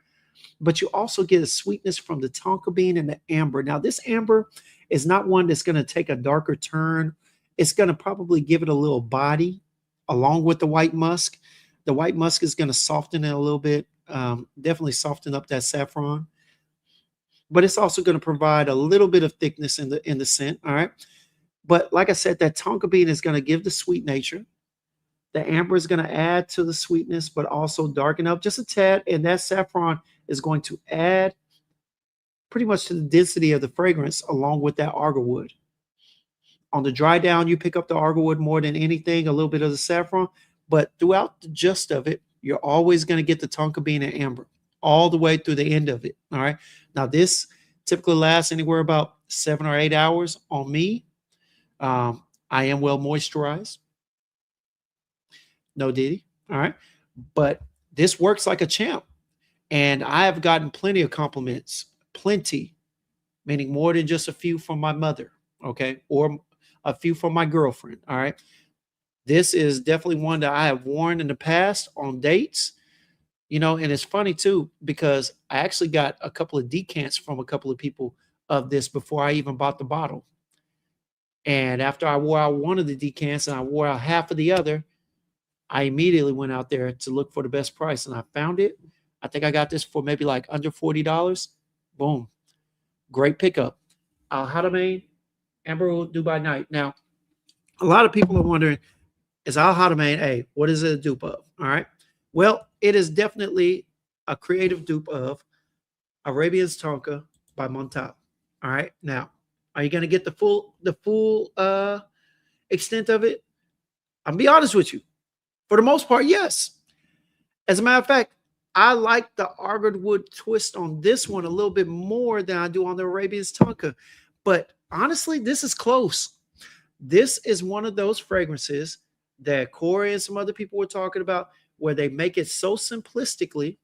But you also get a sweetness from the tonka bean and the amber. Now, this amber is not one that's going to take a darker turn. It's going to probably give it a little body along with the white musk. The white musk is going to soften it a little bit, definitely soften up that saffron. But it's also going to provide a little bit of thickness in the scent, all right? But like I said, that tonka bean is going to give the sweet nature. The amber is going to add to the sweetness, but also darken up just a tad. And that saffron is going to add pretty much to the density of the fragrance along with that argo wood. On the dry down, you pick up the argo wood more than anything, a little bit of the saffron. But throughout the gist of it, you're always going to get the tonka bean and amber all the way through the end of it. All right. Now, this typically lasts anywhere about 7 or 8 hours on me. I am well moisturized. No diddy. All right. But this works like a champ. And I have gotten plenty of compliments, plenty, meaning more than just a few from my mother. Okay. Or a few from my girlfriend. All right. This is definitely one that I have worn in the past on dates. You know, and it's funny too, because I actually got a couple of decants from a couple of people of this before I even bought the bottle. And after I wore out one of the decants and I wore out half of the other, I immediately went out there to look for the best price and I found it. I think I got this for maybe like under $40. Boom. Great pickup. Al Haramain, Amber Dubai Night. Now, a lot of people are wondering, is Al Haramain, hey, what is it a dupe of? All right. Well, it is definitely a creative dupe of Arabian's Tonka by Montal. All right. Now, are you going to get the full extent of it? I'll be honest with you. For the most part, yes. As a matter of fact, I like the argo wood twist on this one a little bit more than I do on the Arabian's Tonka. But honestly, this is close. This is one of those fragrances that Corey and some other people were talking about where they make it so simplistically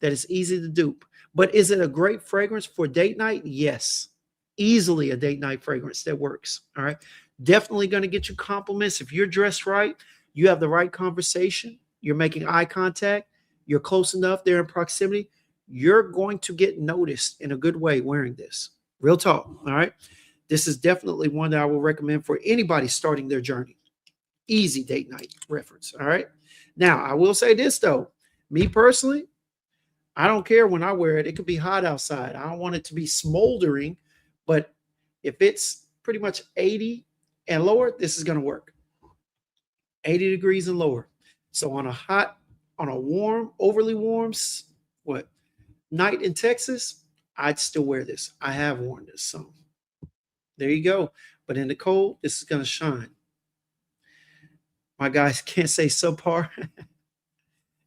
that it's easy to dupe. But is it a great fragrance for date night? Yes. Easily a date night fragrance that works. All right. Definitely going to get you compliments. If you're dressed right, you have the right conversation, you're making eye contact, you're close enough, they're in proximity, you're going to get noticed in a good way wearing this. Real talk. All right. This is definitely one that I will recommend for anybody starting their journey. Easy date night reference. All right. Now, I will say this though. Me personally, I don't care when I wear it. It could be hot outside. I don't want it to be smoldering, but if it's pretty much 80 and lower, this is going to work. 80 degrees and lower. So on a warm, overly warm, night in Texas, I'd still wear this. I have worn this. So there you go. But in the cold, this is going to shine. My guys can't say subpar.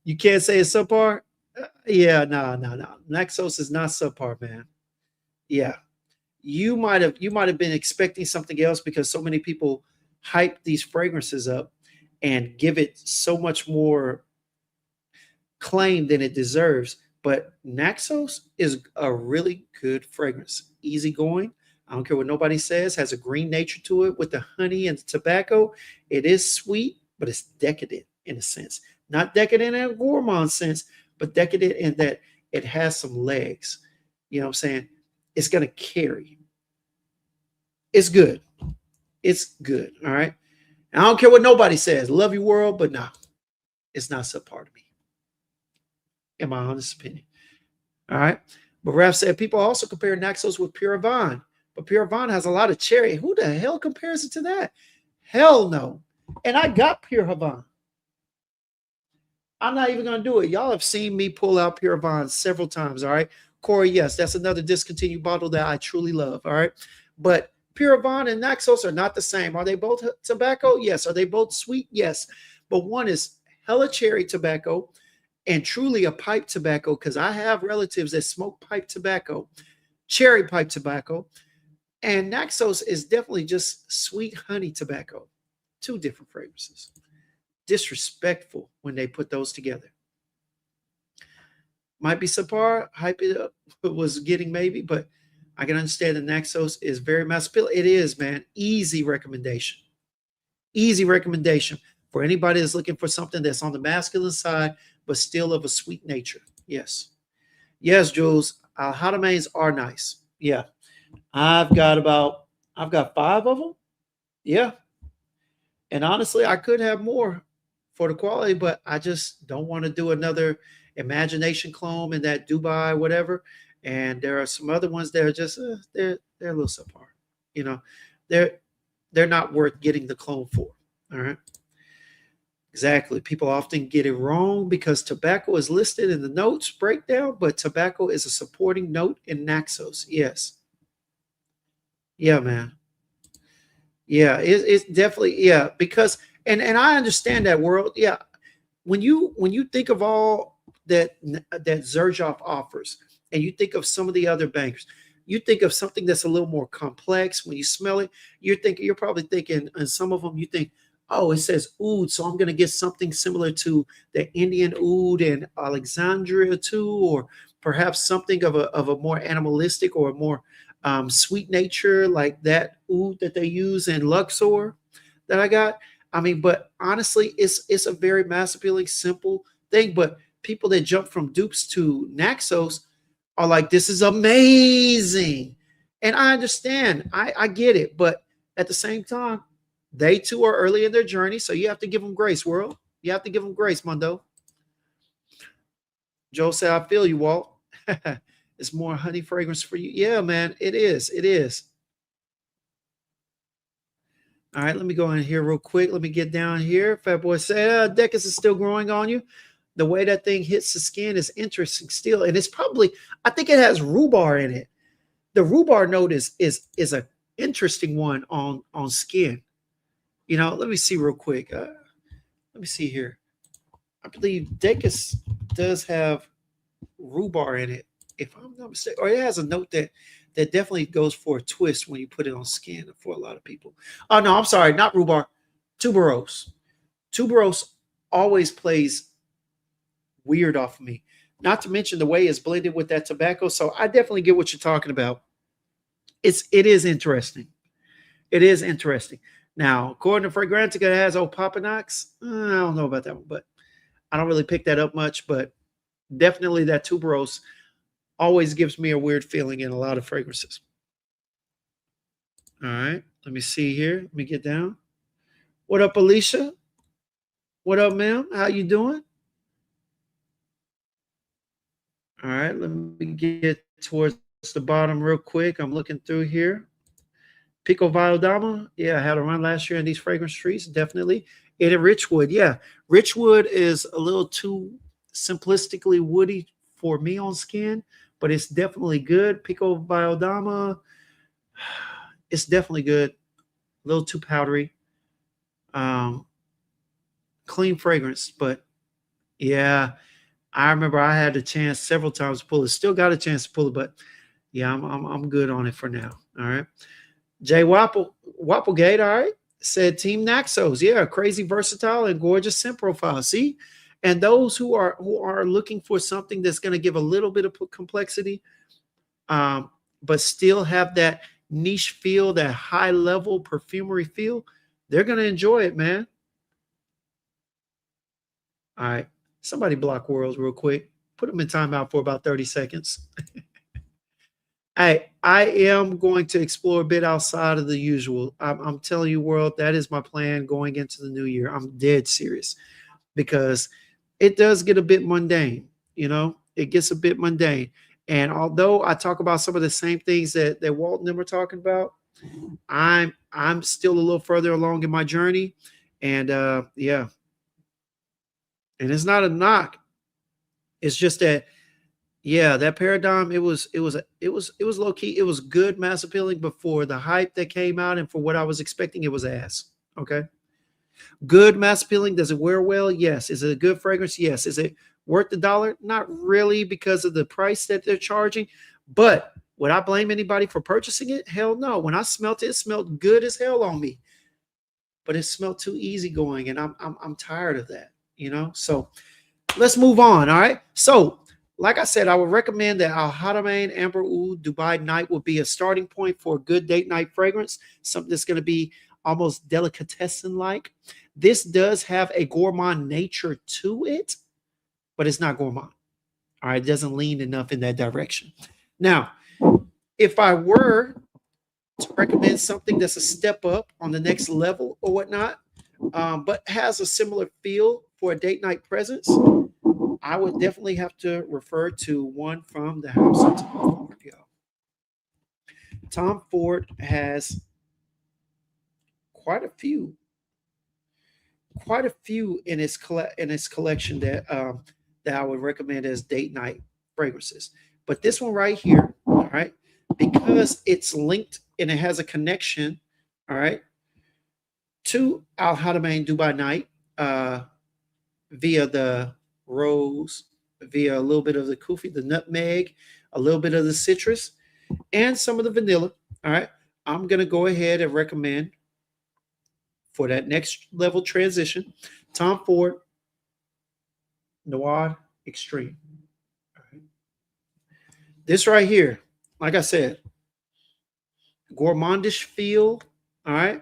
You can't say it's subpar? Yeah, no. Naxos is not subpar, man. Yeah. You might have been expecting something else because so many people hype these fragrances up and give it so much more claim than it deserves. But Naxos is a really good fragrance. Easygoing, I don't care what nobody says, has a green nature to it with the honey and the tobacco. It is sweet, but it's decadent in a sense. Not decadent in a gourmand sense, but decadent in that it has some legs. You know what I'm saying? It's going to carry. It's good. It's good. All right. And I don't care what nobody says. Love your world, but no, it's not subpar to me, in my honest opinion. All right. But Raf said people also compare Naxos with Pure Vine, but Pure Vine has a lot of cherry. Who the hell compares it to that? Hell no. And I got Pure Havana. I'm not even going to do it. Y'all have seen me pull out Pure Vine several times. All right. Corey, yes, that's another discontinued bottle that I truly love. All right. But Pure Vine and Naxos are not the same. Are they both tobacco? Yes. Are they both sweet? Yes. But one is hella cherry tobacco and truly a pipe tobacco, because I have relatives that smoke pipe tobacco, cherry pipe tobacco. And Naxos is definitely just sweet honey tobacco. Two different fragrances. Disrespectful when they put those together. Might be subpar, hype it up, was getting maybe, but I can understand that Naxos is very masculine. It is, man. Easy recommendation. Easy recommendation for anybody that's looking for something that's on the masculine side, but still of a sweet nature. Yes. Yes, Jules. Hadamains are nice. Yeah. I've got 5 of them. Yeah. And honestly, I could have more for the quality, but I just don't want to do another imagination clone in that Dubai, whatever. And there are some other ones that are just they're a little subpar. You know, they're not worth getting the clone for. All right. Exactly. People often get it wrong because tobacco is listed in the notes breakdown, but tobacco is a supporting note in Naxos. Yes. Yeah, man. Yeah, it's definitely, yeah, because and I understand that world. Yeah. When you think of all that Zerjoff offers, and you think of some of the other bankers, you think of something that's a little more complex. When you smell it, you're probably thinking, and some of them you think, oh, it says oud, so I'm going to get something similar to the Indian oud and Alexandria too, or perhaps something of a more animalistic or a more sweet nature like that oud that they use in Luxor that I got. I mean, but honestly, it's a very mass appealing, simple thing. But people that jump from dupes to Naxos are like, this is amazing. And I understand. I get it. But at the same time, they too are early in their journey. So you have to give them grace, world. You have to give them grace, Mundo. Joe said, I feel you, Walt. It's more honey fragrance for you. Yeah, man. It is. It is. All right, let me go in here real quick. Let me get down here. Fat Boy said, Decus is still growing on you. The way that thing hits the skin is interesting still. And it's probably, I think it has rhubarb in it. The rhubarb note is a interesting one on skin. You know, let me see real quick. Let me see here. I believe Decus does have rhubarb in it, if I'm not mistaken. Or it has a note that definitely goes for a twist when you put it on skin for a lot of people. Oh, no, I'm sorry. Not rhubarb. Tuberose. Tuberose always plays weird off of me. Not to mention the way it's blended with that tobacco. So I definitely get what you're talking about. It is interesting. It is interesting. Now, according to Fragrantica, it has Opapanax. I don't know about that one, but I don't really pick that up much. But definitely that tuberose always gives me a weird feeling in a lot of fragrances. All right, let me see here. Let me get down. What up, Alicia? What up, ma'am? How you doing? All right, let me get towards the bottom real quick. I'm looking through here. Pico Viodama, yeah, I had a run last year in these fragrance trees, definitely. And in Richwood, yeah. Richwood is a little too simplistically woody for me on skin, but it's definitely good. Pico Viodama, it's definitely good. A little too powdery. Clean fragrance, but yeah, I remember I had a chance several times to pull it. Still got a chance to pull it, but yeah, I'm good on it for now. All right. Jay Wapplegate, all right, said Team Naxos. Yeah, crazy versatile and gorgeous scent profile. See? And those who are looking for something that's going to give a little bit of complexity, but still have that niche feel, that high level perfumery feel, they're going to enjoy it, man. All right. Somebody block Worlds real quick. Put them in timeout for about 30 seconds. I am going to explore a bit outside of the usual. I'm telling you, World, that is my plan going into the new year. I'm dead serious because it does get a bit mundane. It gets a bit mundane. And although I talk about some of the same things that Walt and them are talking about, I'm still a little further along in my journey. And yeah. And it's not a knock. It's just that, yeah, that paradigm, it was low key. It was good mass appealing, but for the hype that came out and for what I was expecting, it was ass. Okay. Good mass appealing. Does it wear well? Yes. Is it a good fragrance? Yes. Is it worth the dollar? Not really, because of the price that they're charging. But would I blame anybody for purchasing it? Hell no. When I smelt it, it smelled good as hell on me. But it smelled too easygoing, and I'm tired of that. So let's move on. All right. So, like I said, I would recommend that Al Haramain Amber Oud Dubai Night would be a starting point for a good date night fragrance, something that's going to be almost delicatessen like. This does have a gourmand nature to it, but it's not gourmand. All right. It doesn't lean enough in that direction. Now, if I were to recommend something that's a step up on the next level or whatnot, but has a similar feel for a date night presence, I would definitely have to refer to one from the house of Tom Ford. Tom Ford has quite a few in his collection that I would recommend as date night fragrances. But this one right here, all right, because it's linked and it has a connection, all right, to Al Haramain Dubai Night via the rose, via a little bit of the kufi, the nutmeg, a little bit of the citrus, and some of the vanilla. All right, I'm gonna go ahead and recommend for that next level transition, Tom Ford Noir Extreme. All right. This right here, like I said, gourmandish feel. All right,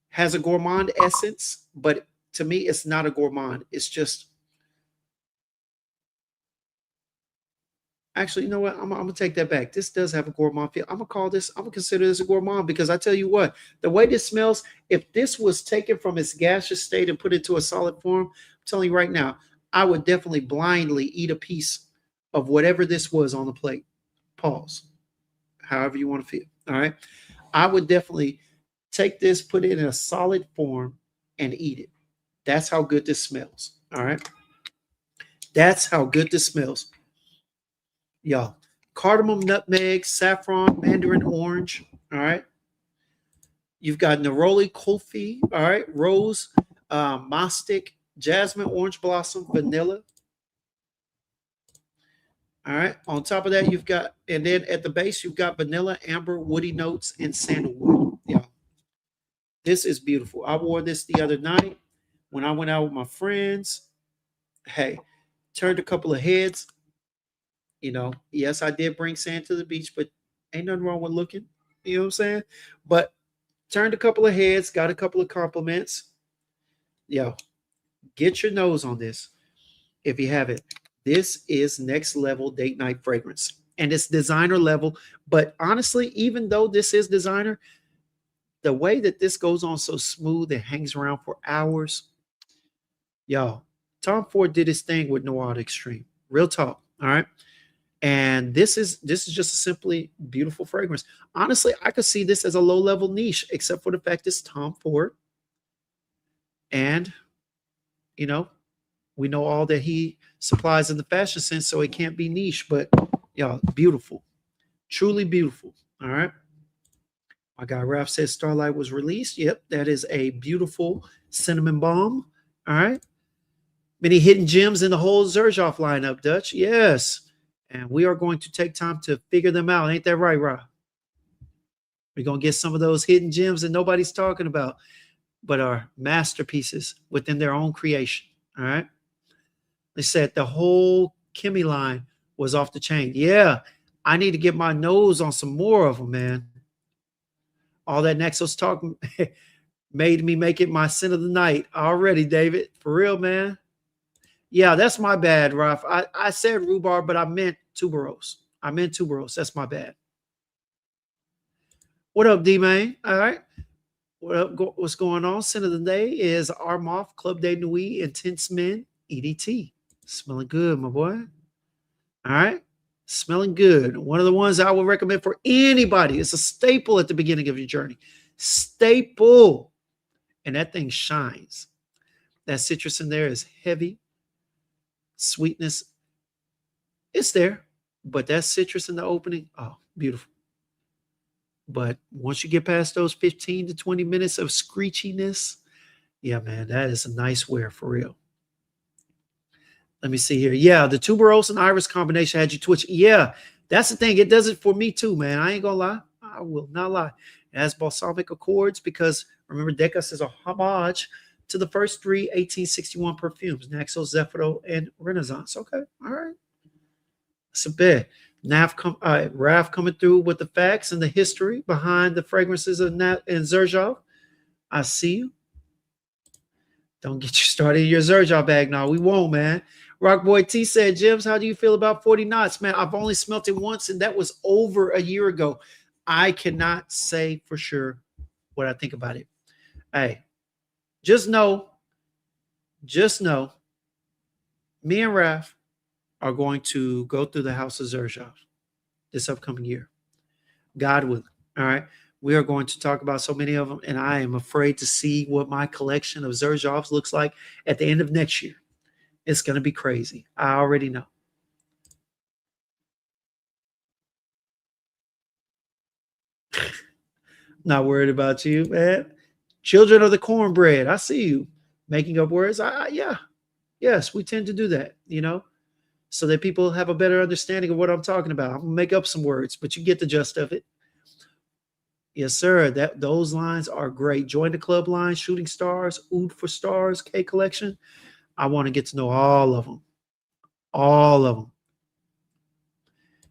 has a gourmand essence, but to me, it's not a gourmand. It's just, actually, you know what? I'm gonna take that back. This does have a gourmand feel. I'm gonna consider this a gourmand because I tell you what, the way this smells, if this was taken from its gaseous state and put into a solid form, I'm telling you right now, I would definitely blindly eat a piece of whatever this was on the plate. Pause. However you want to feel. All right. I would definitely take this, put it in a solid form, and eat it. That's how good this smells. All right. That's how good this smells. Y'all. Cardamom, nutmeg, saffron, mandarin orange. All right. You've got neroli, kulfi. All right. Rose, mastic, jasmine, orange blossom, vanilla. All right. On top of that, you've got, and then at the base, you've got vanilla, amber, woody notes, and sandalwood. Yeah. This is beautiful. I wore this the other night when I went out with my friends. Hey, turned a couple of heads. Yes, I did bring sand to the beach, but ain't nothing wrong with looking. You know what I'm saying? But turned a couple of heads, got a couple of compliments. Yo, get your nose on this if you haven't. This is next level date night fragrance. And it's designer level. But honestly, even though this is designer, the way that this goes on so smooth and hangs around for hours, yo, Tom Ford did his thing with Noir Extreme. Real talk. All right. And this is just a simply beautiful fragrance. Honestly, I could see this as a low-level niche, except for the fact it's Tom Ford. And, we know all that he supplies in the fashion sense, so it can't be niche, but y'all, beautiful. Truly beautiful. All right. My guy Ralph says Starlight was released. Yep, that is a beautiful cinnamon balm. All right. Many hidden gems in the whole Xerjoff lineup, Dutch. Yes. And we are going to take time to figure them out. Ain't that right, Rob? We're going to get some of those hidden gems that nobody's talking about, but are masterpieces within their own creation. All right. They said the whole Kimmy line was off the chain. Yeah. I need to get my nose on some more of them, man. All that Naxos talk made me make it my sin of the night already, David. For real, man. Yeah, that's my bad, Ralph. I said rhubarb, but I meant tuberose. I meant tuberose. That's my bad. What up, D-Man? All right. What up? What's going on? Sin of the day is Armoff, Club de Nuit, Intense Men, EDT. Smelling good, my boy. All right. Smelling good. One of the ones I would recommend for anybody. It's a staple at the beginning of your journey. Staple. And that thing shines. That citrus in there is heavy. Sweetness, it's there. But that citrus in the opening, oh, beautiful. But once you get past those 15 to 20 minutes of screechiness, yeah, man, that is a nice wear for real. Let me see here. Yeah, the tuberose and iris combination had you twitch. Yeah, that's the thing. It does it for me too, man. I ain't gonna lie. I will not lie. It has balsamic accords because remember, Decus is a homage to the first three 1861 perfumes, Naxos, Zephyro, and Renaissance. Okay, all right. That's a bit. Raf coming through with the facts and the history behind the fragrances of Nat and Zerjov. I see you. Don't get you started in your Zerjov bag now. We won't, man. Rockboy T said, Jims, how do you feel about 40 knots? Man, I've only smelt it once, and that was over a year ago. I cannot say for sure what I think about it. Hey, just know, me and Raf are going to go through the House of Zerjov this upcoming year. God willing. All right. We are going to talk about so many of them, and I am afraid to see what my collection of Zerjovs looks like at the end of next year. It's going to be crazy. I already know. Not worried about you, man. Children of the cornbread. I see you making up words. Yeah. Yes, we tend to do that, so that people have a better understanding of what I'm talking about. I'm going to make up some words, but you get the gist of it. Yes, sir. Those lines are great. Join the club line, Shooting Stars, Oud for Stars, K Collection. I want to get to know all of them. All of them.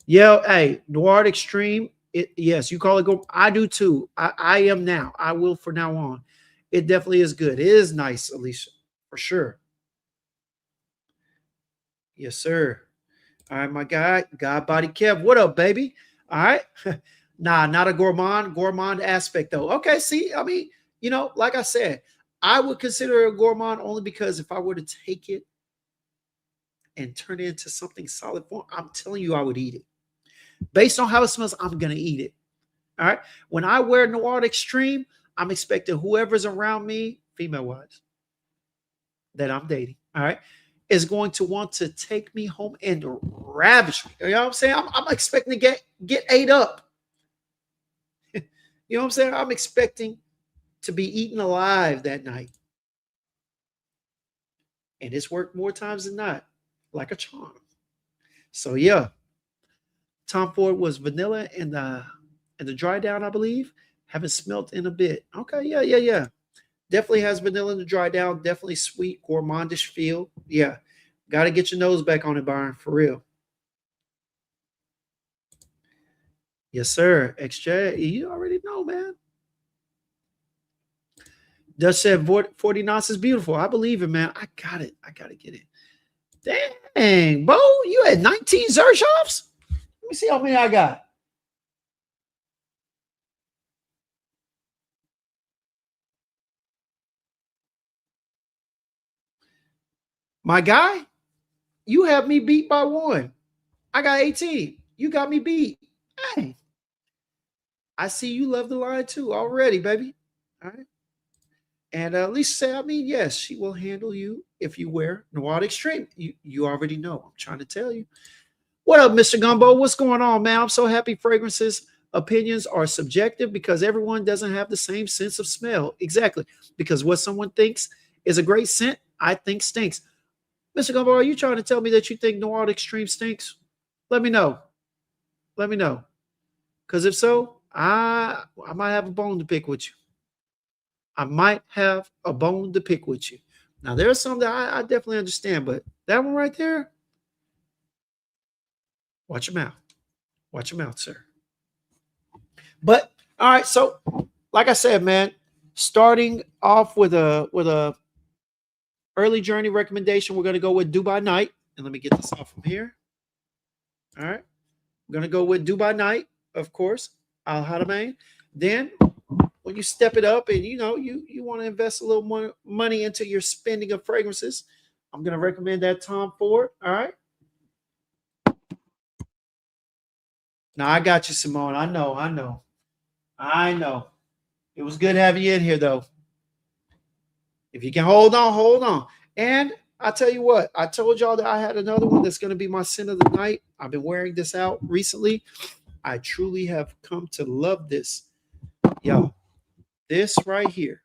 Yeah, hey, Noir Extreme. Yes, you call it go. I do too. I am now. I will for now on. It definitely is good. It is nice, Alicia, for sure. Yes, sir. All right, my guy, God Body Kev. What up, baby? All right. Nah, not a gourmand aspect though. Okay, see, I mean, like I said, I would consider it a gourmand only because if I were to take it and turn it into something solid form, I'm telling you, I would eat it. Based on how it smells, I'm gonna eat it. All right. When I wear Noir Extreme, I'm expecting whoever's around me, female wise, that I'm dating, all right, is going to want to take me home and ravish me. You know what I'm saying? I'm expecting to get ate up. You know what I'm saying? I'm expecting to be eaten alive that night. And it's worked more times than not, like a charm. So yeah, Tom Ford was vanilla in the dry down, I believe. Haven't smelt in a bit. Okay, yeah. Definitely has vanilla in the dry down. Definitely sweet, gourmandish feel. Yeah, got to get your nose back on it, Byron, for real. Yes, sir. XJ, you already know, man. Dutch said 40 knots is beautiful. I believe it, man. I got it. I got to get it. Dang, Bo, you had 19 Zershovs? Let me see how many I got. My guy, you have me beat by one. I got 18. You got me beat. Hey, I see you love the line too already, baby. All right. And Lisa said, I mean, yes, she will handle you if you wear Noir Extreme. You already know. I'm trying to tell you. What up, Mr. Gumbo? What's going on, man? I'm so happy fragrances opinions are subjective because everyone doesn't have the same sense of smell. Exactly. Because what someone thinks is a great scent, I think stinks. Mr. Gumbo, are you trying to tell me that you think Noir Extreme stinks? Let me know. Let me know. Because if so, I might have a bone to pick with you. I might have a bone to pick with you. Now, there's some that I definitely understand, but that one right there, watch your mouth. Watch your mouth, sir. But, all right, so like I said, man, starting off with a early journey recommendation, we're gonna go with Dubai Night. And let me get this off from here. All right. We're gonna go with Dubai Night, of course, Al Haramain. Then when you step it up and you want to invest a little more money into your spending of fragrances, I'm gonna recommend that Tom Ford. All right. Now I got you, Simone. I know. It was good having you in here though. If you can hold on, hold on. And I tell you what, I told y'all that I had another one that's going to be my scent of the night. I've been wearing this out recently. I truly have come to love this. Yo, this right here.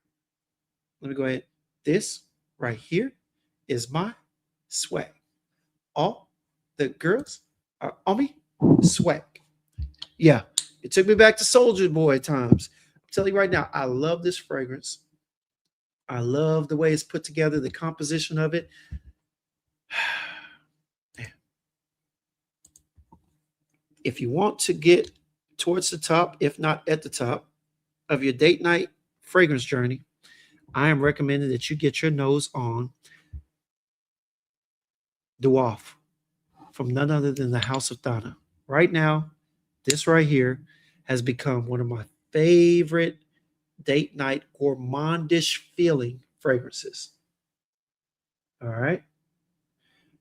Let me go ahead. This right here is my swag. All the girls are on me. Swag. Yeah, it took me back to Soldier Boy times. I'm telling you right now, I love this fragrance. I love the way it's put together, the composition of it. If you want to get towards the top, if not at the top, of your date night fragrance journey, I am recommending that you get your nose on Duoff from none other than the House of Dana. Right now, this right here has become one of my favorite date night gourmandish feeling fragrances. All right.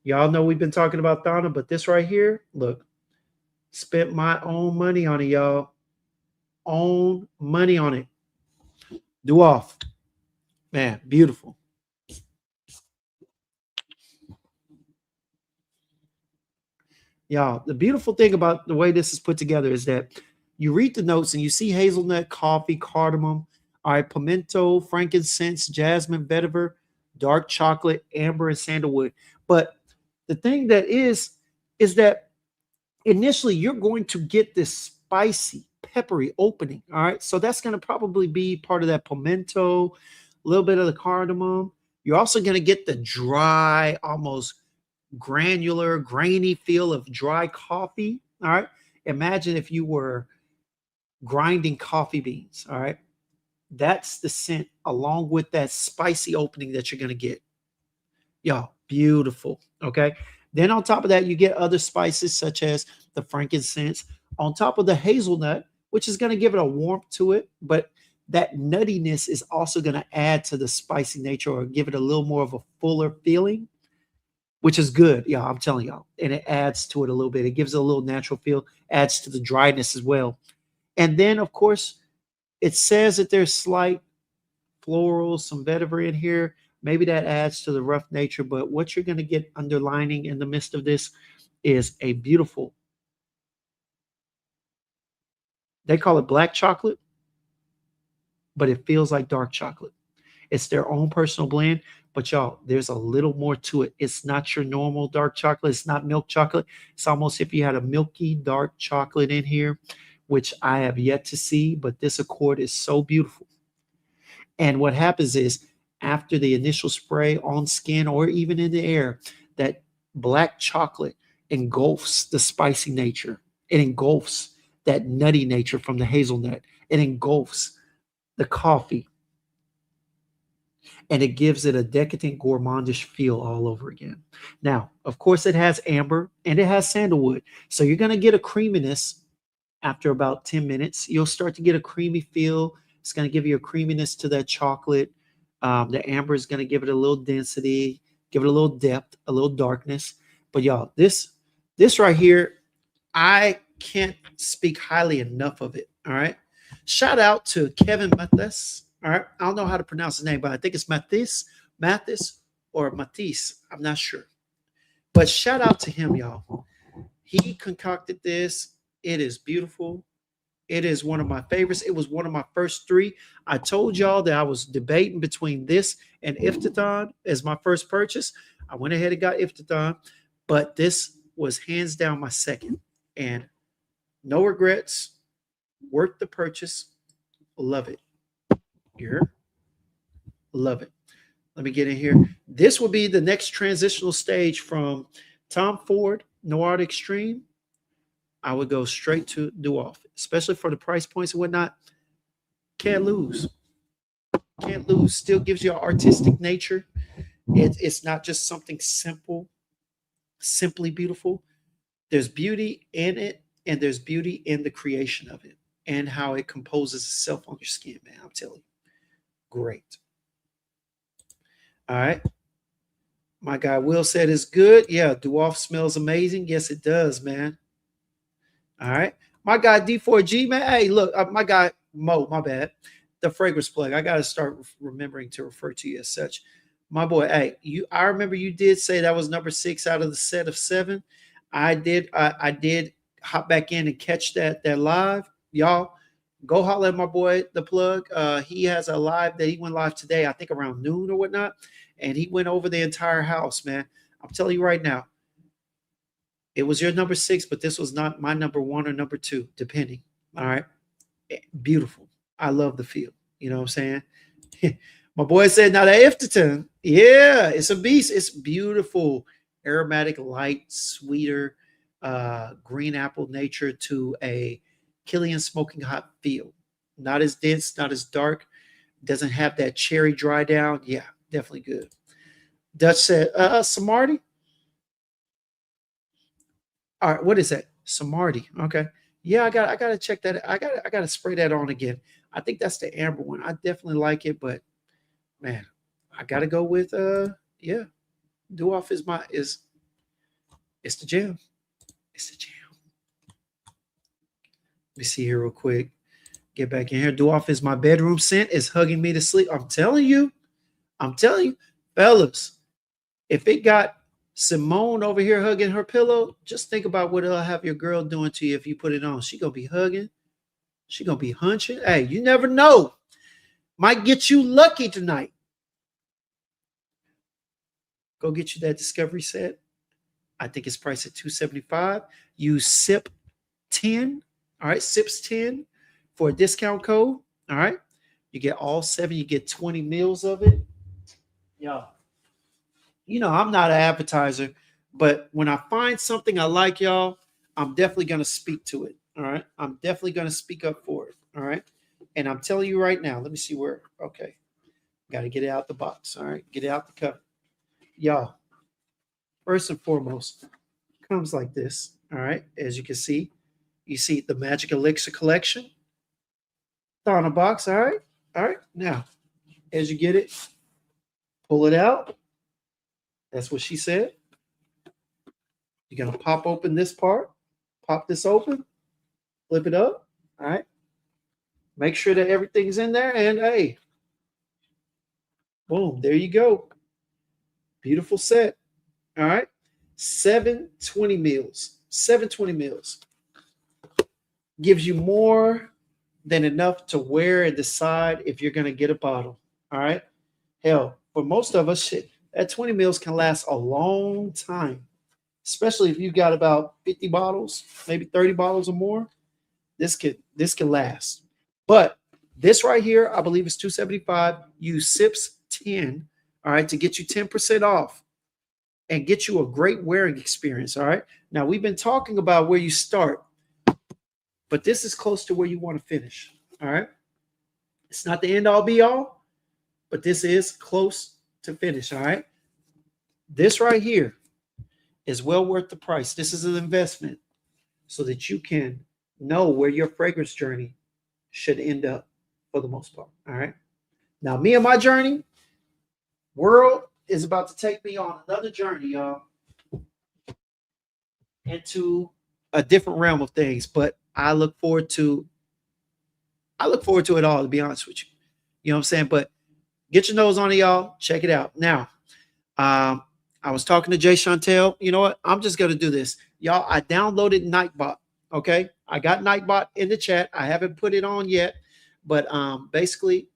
Y'all know we've been talking about Donna, but this right here, look, spent my own money on it, y'all. Own money on it. Duoff. Man, beautiful. Y'all, the beautiful thing about the way this is put together is that you read the notes and you see hazelnut, coffee, cardamom, all right, pimento, frankincense, jasmine, vetiver, dark chocolate, amber, and sandalwood. But the thing that is that initially you're going to get this spicy, peppery opening. All right. So that's going to probably be part of that pimento, a little bit of the cardamom. You're also going to get the dry, almost granular, grainy feel of dry coffee. All right. Imagine if you were grinding coffee beans. All right. That's the scent along with that spicy opening that you're going to get. Y'all, beautiful. Okay. Then on top of that, you get other spices such as the frankincense on top of the hazelnut, which is going to give it a warmth to it. But that nuttiness is also going to add to the spicy nature or give it a little more of a fuller feeling, which is good. Yeah, I'm telling y'all. And it adds to it a little bit. It gives it a little natural feel, adds to the dryness as well. And then, of course, it says that there's slight florals, some vetiver in here. Maybe that adds to the rough nature, but what you're going to get underlining in the midst of this is a beautiful, they call it black chocolate, but it feels like dark chocolate. It's their own personal blend, but y'all, there's a little more to it. It's not your normal dark chocolate. It's not milk chocolate. It's almost if you had a milky dark chocolate in here, which I have yet to see, but this accord is so beautiful. And what happens is after the initial spray on skin or even in the air, that black chocolate engulfs the spicy nature. It engulfs that nutty nature from the hazelnut. It engulfs the coffee. And it gives it a decadent gourmandish feel all over again. Now, of course, it has amber and it has sandalwood. So you're going to get a creaminess after about 10 minutes. You'll start to get a creamy feel. It's going to give you a creaminess to that chocolate. The amber is going to give it a little density, give it a little depth, a little darkness. But y'all, this right here, I can't speak highly enough of it. All right. Shout out to Kevin Mathis. All right. I don't know how to pronounce his name, but I think it's Mathis, or Matisse. I'm not sure. But shout out to him, y'all. He concocted this. It is beautiful. It is one of my favorites. It was one of my first three. I told y'all that I was debating between this and Iftathon as my first purchase. I went ahead and got Iftathon, but this was hands down my second. And no regrets. Worth the purchase. Love it. Here. Love it. Let me get in here. This will be the next transitional stage from Tom Ford Noir Extreme. I would go straight to Duoff, especially for the price points and whatnot. Can't lose. Can't lose. Still gives you an artistic nature. It's not just something simple, simply beautiful. There's beauty in it, and there's beauty in the creation of it and how it composes itself on your skin, man. I'm telling you. Great. All right. My guy Will said it's good. Yeah, Dwarf smells amazing. Yes, it does, man. All right. My guy D4G, man. Hey, look, my guy Mo, my bad. The fragrance plug. I got to start remembering to refer to you as such. My boy, hey, I remember you did say that was number 6 out of the set of 7. I did hop back in and catch that live. Y'all go holler at my boy, the plug. He has a live that he went live today, I think around noon or whatnot. And he went over the entire house, man. I'm telling you right now, it was your number 6, but this was not my number 1 or number 2, depending. All right. Beautiful. I love the feel. You know what I'm saying? My boy said, now the Ifterton, yeah, it's a beast. It's beautiful, aromatic, light, sweeter, green apple nature to a Killian smoking hot feel. Not as dense, not as dark. Doesn't have that cherry dry down. Yeah, definitely good. Dutch said, Samardi. All right, what is that? Samardi. Okay. Yeah, I gotta check that. I gotta spray that on again. I think that's the amber one. I definitely like it, but man, I gotta go with yeah. Duoff is it's the jam. It's the jam. Let me see here real quick. Get back in here. Duoff is my bedroom scent. Is hugging me to sleep. I'm telling you, fellas. If it got Simone over here hugging her pillow, just think about what it'll have your girl doing to you if you put it on. She gonna be hugging. She gonna be hunching. Hey, you never know. Might get you lucky tonight. Go get you that Discovery set. I think it's priced at $275. Use SIP 10. All right, SIPs 10 for a discount code. All right. You get all 7, you get 20 mils of it. Yeah. You know, I'm not an advertiser, but when I find something I like, y'all, I'm definitely going to speak to it. All right. I'm definitely going to speak up for it. All right. And I'm telling you right now, let me see where. Okay. Got to get it out the box. All right. Get it out the cup. Y'all, first and foremost, comes like this. All right. As you can see, you see the Magic Elixir collection. It's on a box. All right. All right. Now, as you get it, pull it out. That's what she said. You're going to pop open this part, pop this open, flip it up. All right. Make sure that everything's in there. And hey, boom, there you go. Beautiful set. All right. 720 mils. 720 mils. Gives you more than enough to wear and decide if you're going to get a bottle. All right. Hell, for most of us, shit, that 20 mils can last a long time, especially if you've got about 50 bottles, maybe 30 bottles or more. This can last. But this right here, I believe is $275. Use SIPS 10, all right, to get you 10% off and get you a great wearing experience. All right. Now we've been talking about where you start, but this is close to where you want to finish. All right. It's not the end all be all, but this is close to finish. All right. This right here is well worth the price. This is an investment so that you can know where your fragrance journey should end up for the most part. All right. Now, me and my journey, world is about to take me on another journey, y'all, into a different realm of things. But I look forward to it all, to be honest with you. You know what I'm saying? But get your nose on it, y'all. Check it out. Now, I was talking to Jay Chantel. You know what? I'm just going to do this. Y'all, I downloaded Nightbot. Okay. I got Nightbot in the chat. I haven't put it on yet. But basically,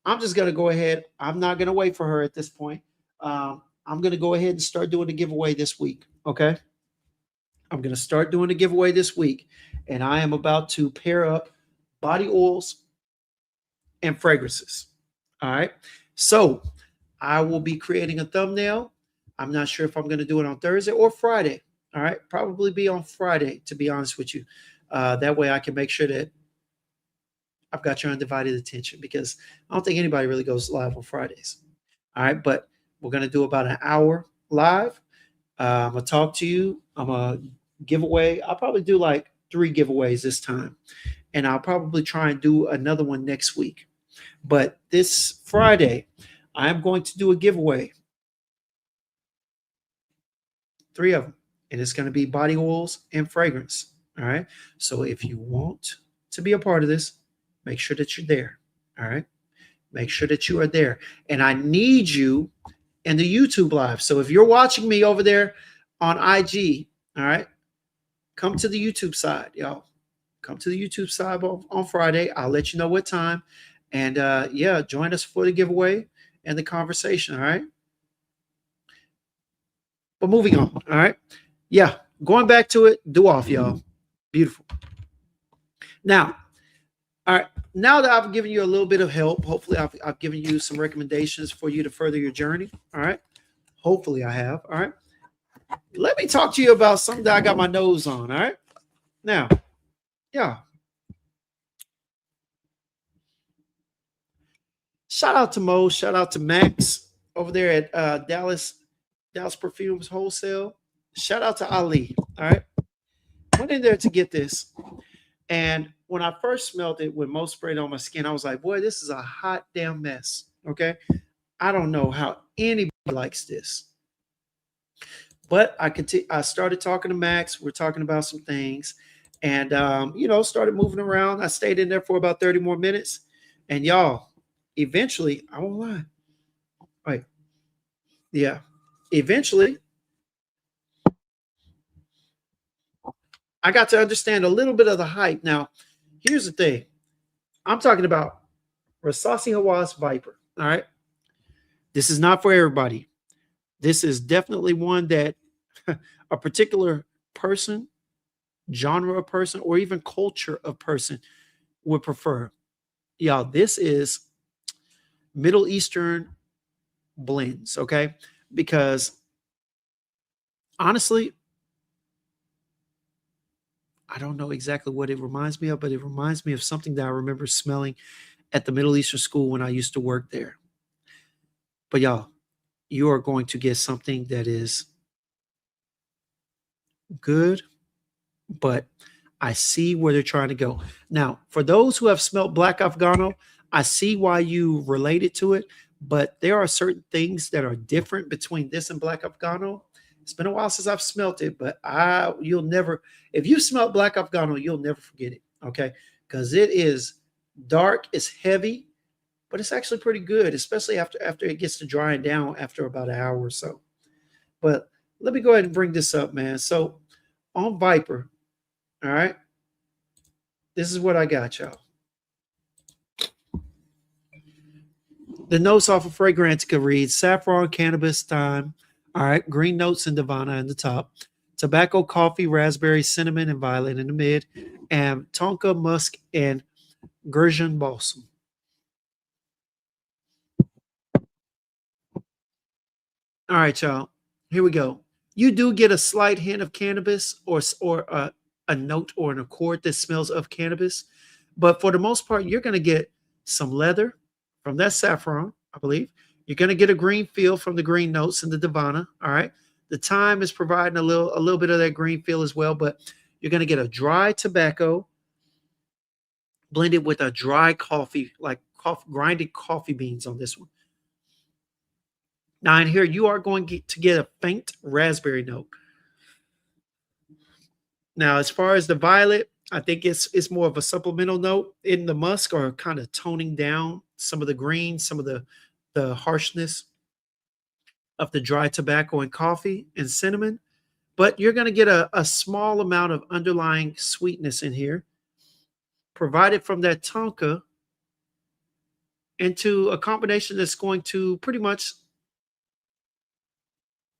I'm just going to go ahead. I'm not going to wait for her at this point. I'm going to go ahead and start doing the giveaway this week. Okay. I'm going to start doing the giveaway this week. And I am about to pair up body oils and fragrances. All right. So I will be creating a thumbnail. I'm not sure if I'm going to do it on Thursday or Friday. All right. Probably be on Friday, to be honest with you. That way I can make sure that I've got your undivided attention because I don't think anybody really goes live on Fridays. All right, but we're gonna do about an hour live. I'm gonna talk to you. I'm gonna give away. I'll probably do like 3 giveaways this time, and I'll probably try and do another one next week. But this Friday, I'm going to do a giveaway, 3 of them, and it's going to be body oils and fragrance. All right. So if you want to be a part of this, make sure that you're there. All right. Make sure that you are there. And I need you in the YouTube live. So if you're watching me over there on IG, all right, come to the YouTube side, y'all. Come to the YouTube side on Friday. I'll let you know what time. And yeah, join us for the giveaway and the conversation. All right. But moving on. All right. Yeah. Going back to it. Do off, y'all. Beautiful. Now, all right. Now that I've given you a little bit of help, hopefully I've given you some recommendations for you to further your journey. All right. Hopefully I have. All right. Let me talk to you about something that I got my nose on. All right. Now, yeah. Shout out to Mo. Shout out to Max over there at Dallas Perfumes Wholesale. Shout out to Ali. All right. Went in there to get this. And when I first smelled it with Mo sprayed on my skin, I was like, boy, this is a hot damn mess. Okay. I don't know how anybody likes this. But I started talking to Max. We're talking about some things. And started moving around. I stayed in there for about 30 more minutes. And y'all, eventually, I won't lie. Right. Yeah. Eventually, I got to understand a little bit of the hype. Now, here's the thing. I'm talking about Rasasi Hawass Viper. All right. This is not for everybody. This is definitely one that a particular person, genre of person, or even culture of person would prefer. Y'all, this is Middle Eastern blends, okay? Because honestly, I don't know exactly what it reminds me of, but it reminds me of something that I remember smelling at the Middle Eastern school when I used to work there. But y'all, you are going to get something that is good, but I see where they're trying to go. Now, for those who have smelled Black Afghano, I see why you related to it, but there are certain things that are different between this and Black Afghano. It's been a while since I've smelt it, but you'll never, if you smell Black Afghano, you'll never forget it, okay? Because it is dark, it's heavy, but it's actually pretty good, especially after it gets to drying down after about an hour or so. But let me go ahead and bring this up, man. So on Viper, all right, this is what I got, y'all. The notes off of Fragrantica read saffron, cannabis, thyme, all right, green notes and Divana in the top, tobacco, coffee, raspberry, cinnamon, and violet in the mid, and tonka, musk, and Gurjan balsam. All right, y'all. Here we go. You do get a slight hint of cannabis or a note or an accord that smells of cannabis, but for the most part, you're going to get some leather from that saffron, I believe. You're going to get a green feel from the green notes in the Divana. All right. The thyme is providing a little bit of that green feel as well, but you're going to get a dry tobacco blended with a dry coffee, like grinded coffee beans on this one. Now in here, you are going to get a faint raspberry note. Now, as far as the violet, I think it's more of a supplemental note in the musk, or kind of toning down some of the green, some of the harshness of the dry tobacco and coffee and cinnamon. But you're going to get a small amount of underlying sweetness in here, provided from that tonka, into a combination that's going to pretty much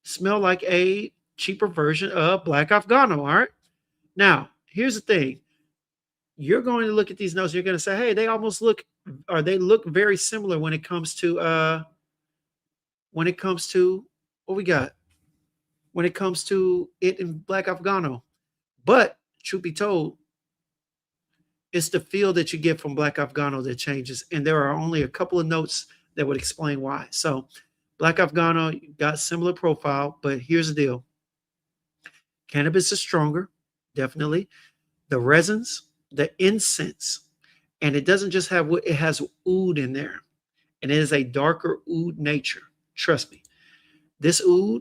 smell like a cheaper version of Black Afghano. All right. Now, here's the thing. You're going to look at these notes. You're going to say, hey, they almost look, or they look very similar when it comes to what we got, when it comes to it in Black Afghano. But truth be told, It's the feel that you get from Black Afghano that changes. And there are only a couple of notes that would explain why. So Black Afghano got similar profile, but here's the deal. Cannabis is stronger, definitely. The resins, the incense, and it doesn't just have wood, it has oud in there. And it is a darker oud nature. Trust me. This oud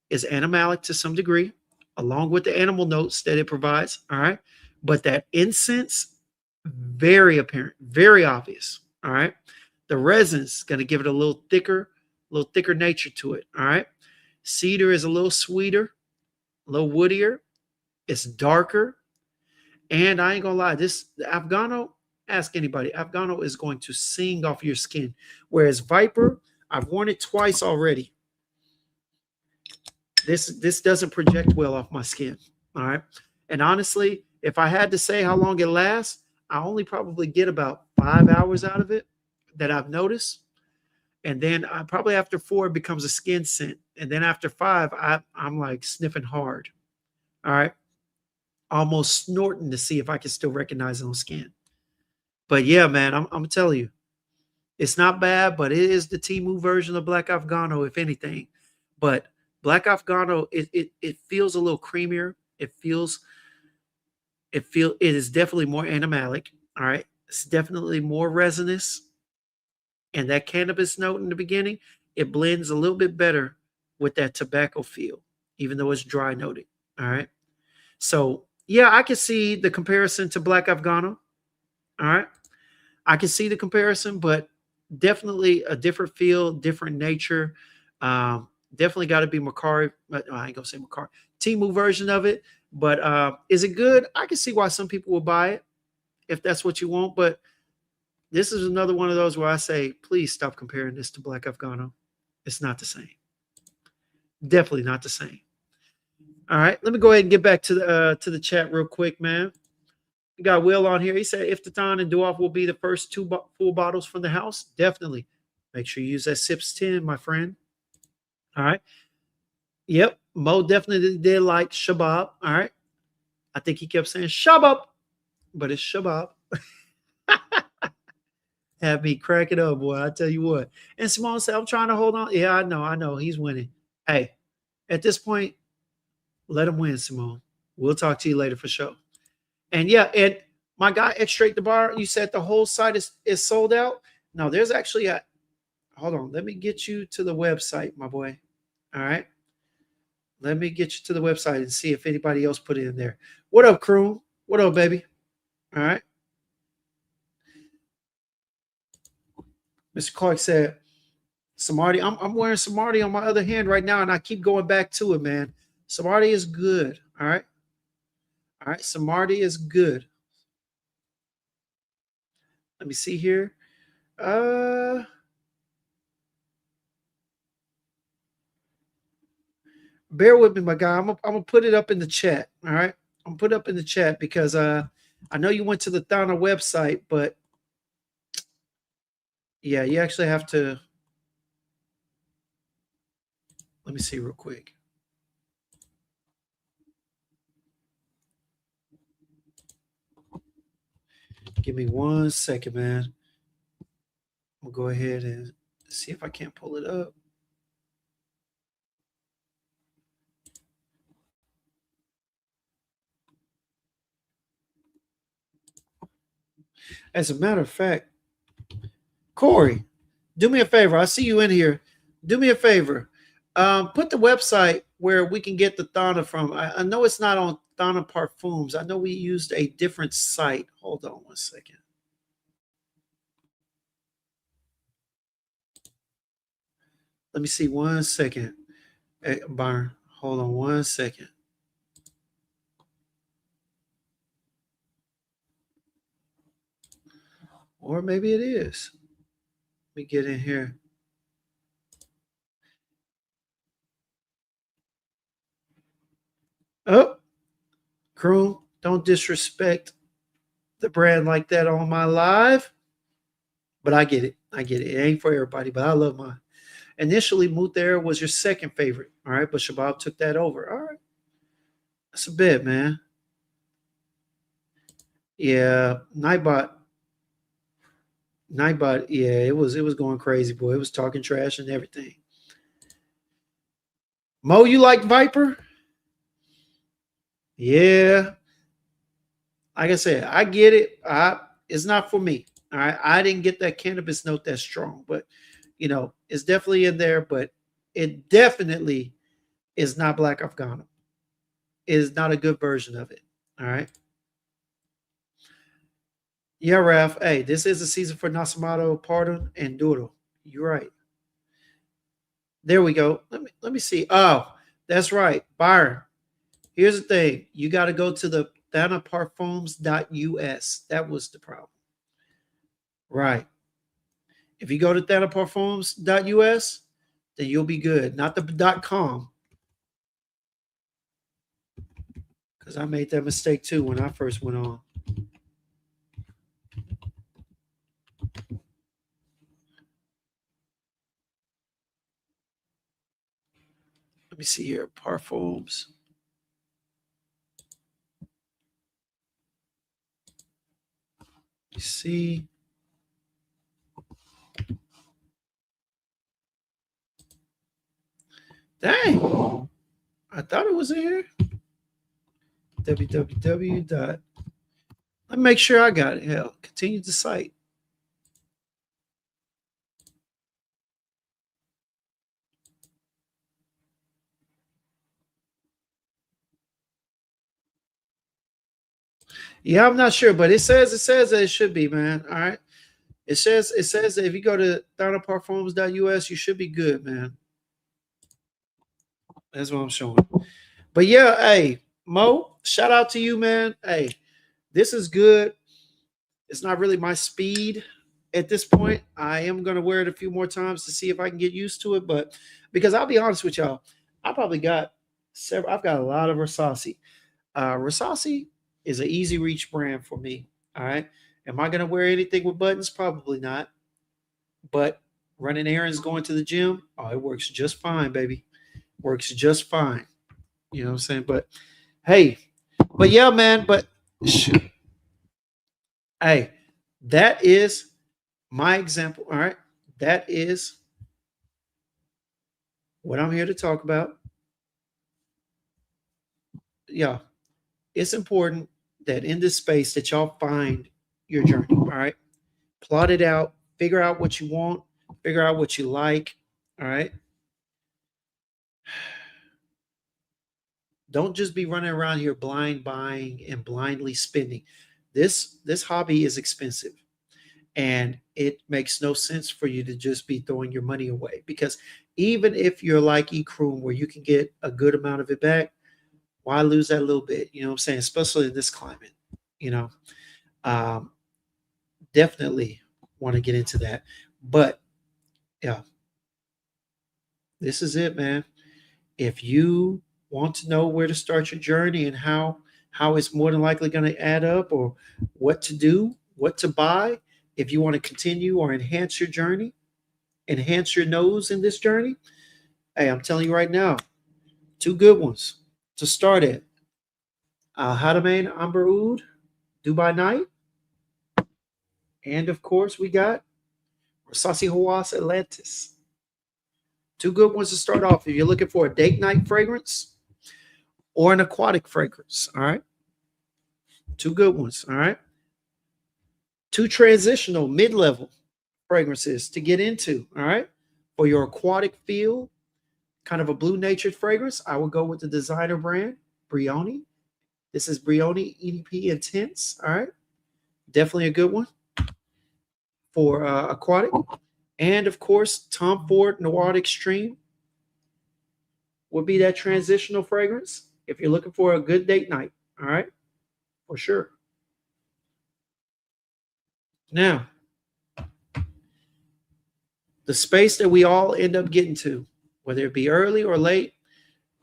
is animalic to some degree, along with the animal notes that it provides. All right. But that incense, very apparent, very obvious. All right. The resin's going to give it a little thicker nature to it. All right. Cedar is a little sweeter, a little woodier. It's darker. And I ain't gonna lie, this the Afghano, ask anybody, Afghano is going to sing off your skin. Whereas Viper, I've worn it twice already. This doesn't project well off my skin. All right. And honestly, if I had to say how long it lasts, I only probably get about 5 hours out of it that I've noticed. And then probably after 4, it becomes a skin scent. And then after 5, I'm like sniffing hard. All right. Almost snorting to see if I can still recognize it on skin. But yeah, man, I'm telling you, it's not bad, but it is the Timu version of Black Afghano, if anything. But Black Afghano, it feels a little creamier. It is definitely more animalic. All right. It's definitely more resinous. And that cannabis note in the beginning, it blends a little bit better with that tobacco feel, even though it's dry noted. All right. So yeah, I can see the comparison to Black Afghano. All right. I can see the comparison, but definitely a different feel, different nature. Definitely got to be Macari. I ain't gonna say Macari. Timu version of it. But is it good? I can see why some people will buy it if that's what you want. But this is another one of those where I say, please stop comparing this to Black Afghano. It's not the same. Definitely not the same. All right, let me go ahead and get back to the chat real quick, man. We got Will on here. He said Iftitan and Duoff will be the first 2 full bottles from the house. Definitely. Make sure you use that Sips 10, my friend. All right. Yep. Mo definitely did like Shabab. All right. I think he kept saying Shabab, but it's Shabab. Had me crack it up, boy. I tell you what. And Simone said, I'm trying to hold on. Yeah, I know. He's winning. Hey, at this point, let him win, Simone. We'll talk to you later for sure. And yeah, and my guy, Extract the Bar, you said the whole site is sold out. No, there's actually hold on. Let me get you to the website, my boy. All right. Let me get you to the website and see if anybody else put it in there. What up, crew? What up, baby? All right. Mr. Clark said, Samardi, I'm wearing Samardi on my other hand right now, and I keep going back to it, man. Samardi is good. All right. All right. Samardi is good. Let me see here. Bear with me, my guy. I'm gonna put it up in the chat. All right. I'm gonna put it up in the chat because I know you went to the Thana website, but yeah, you actually have to. Let me see real quick. Give me 1 second, man. We'll go ahead and see if I can't pull it up. As a matter of fact, Corey, do me a favor. I see you in here. Do me a favor. Put the website where we can get the Thana from. I know it's not on Thana Parfums. I know we used a different site. Hold on 1 second. Let me see 1 second. Hey, Byron, hold on 1 second. Or maybe it is. Let me get in here. Oh, crew, don't disrespect the brand like that on my live. But I get it. I get it. It ain't for everybody, but I love mine. Initially, Muther was your second favorite. All right. But Shabab took that over. All right. That's a bit, man. Yeah, Nightbot, yeah, it was going crazy, boy. It was talking trash and everything. Mo, you like Viper? Yeah, like I said, I get it. It's not for me. All right, I didn't get that cannabis note that strong, but it's definitely in there. But it definitely is not Black Afghano. It is not a good version of it. All right. Yeah, Ralph. Hey, this is the season for Nasamato, Pardon, and Duro. You're right. There we go. Let me see. Oh, that's right. Byron. Here's the thing. You got to go to the thanaparfums.us. That was the problem. Right. If you go to thanaparfums.us, then you'll be good. Not the .com, because I made that mistake too when I first went on. Let me see here. Parfums. Let me see. Dang. I thought it was in here. www. Let me make sure I got it. Hell, continue the site. Yeah, I'm not sure, but it says that it should be, man. All right. It says that if you go to thanaparfums.us, you should be good, man. That's what I'm showing. But yeah, hey, Mo, shout out to you, man. Hey, this is good. It's not really my speed at this point. I am gonna wear it a few more times to see if I can get used to it. But because I'll be honest with y'all, I probably got several. I've got a lot of Rasasi. Rasasi is an easy reach brand for me. All right. Am I gonna wear anything with buttons? Probably not. But running errands, going to the gym, oh, it works just fine, baby. Works just fine. You know what I'm saying? But hey, but yeah, man. But shoot, hey, that is my example. All right. That is what I'm here to talk about. Yeah. It's important that in this space that y'all find your journey. All right. Plot it out, figure out what you want, figure out what you like. All right. Don't just be running around here blind buying and blindly spending. This hobby is expensive, and it makes no sense for you to just be throwing your money away, because even if you're like Ekroom where you can get a good amount of it back, why lose that little bit? You know what I'm saying? Especially in this climate, you know. Um, Definitely want to get into that. But yeah, this is it, man. If you want to know where to start your journey and how it's more than likely going to add up, or what to do, what to buy, if you want to continue or enhance your journey, enhance your nose in this journey, hey, I'm telling you right now, two good ones to start at. Hadamain Amber Oud, Dubai Night, and of course we got Rasasi Hawass Atlantis. Two good ones to start off if you're looking for a date night fragrance or an aquatic fragrance. All right. Two good ones. All right. Two transitional mid level fragrances to get into. All right. For your aquatic feel, kind of a blue natured fragrance, I would go with the designer brand, Brioni. This is Brioni EDP Intense. All right. Definitely a good one for aquatic. And of course, Tom Ford Noir Extreme would be that transitional fragrance if you're looking for a good date night. All right. For sure. Now, the space that we all end up getting to, whether it be early or late,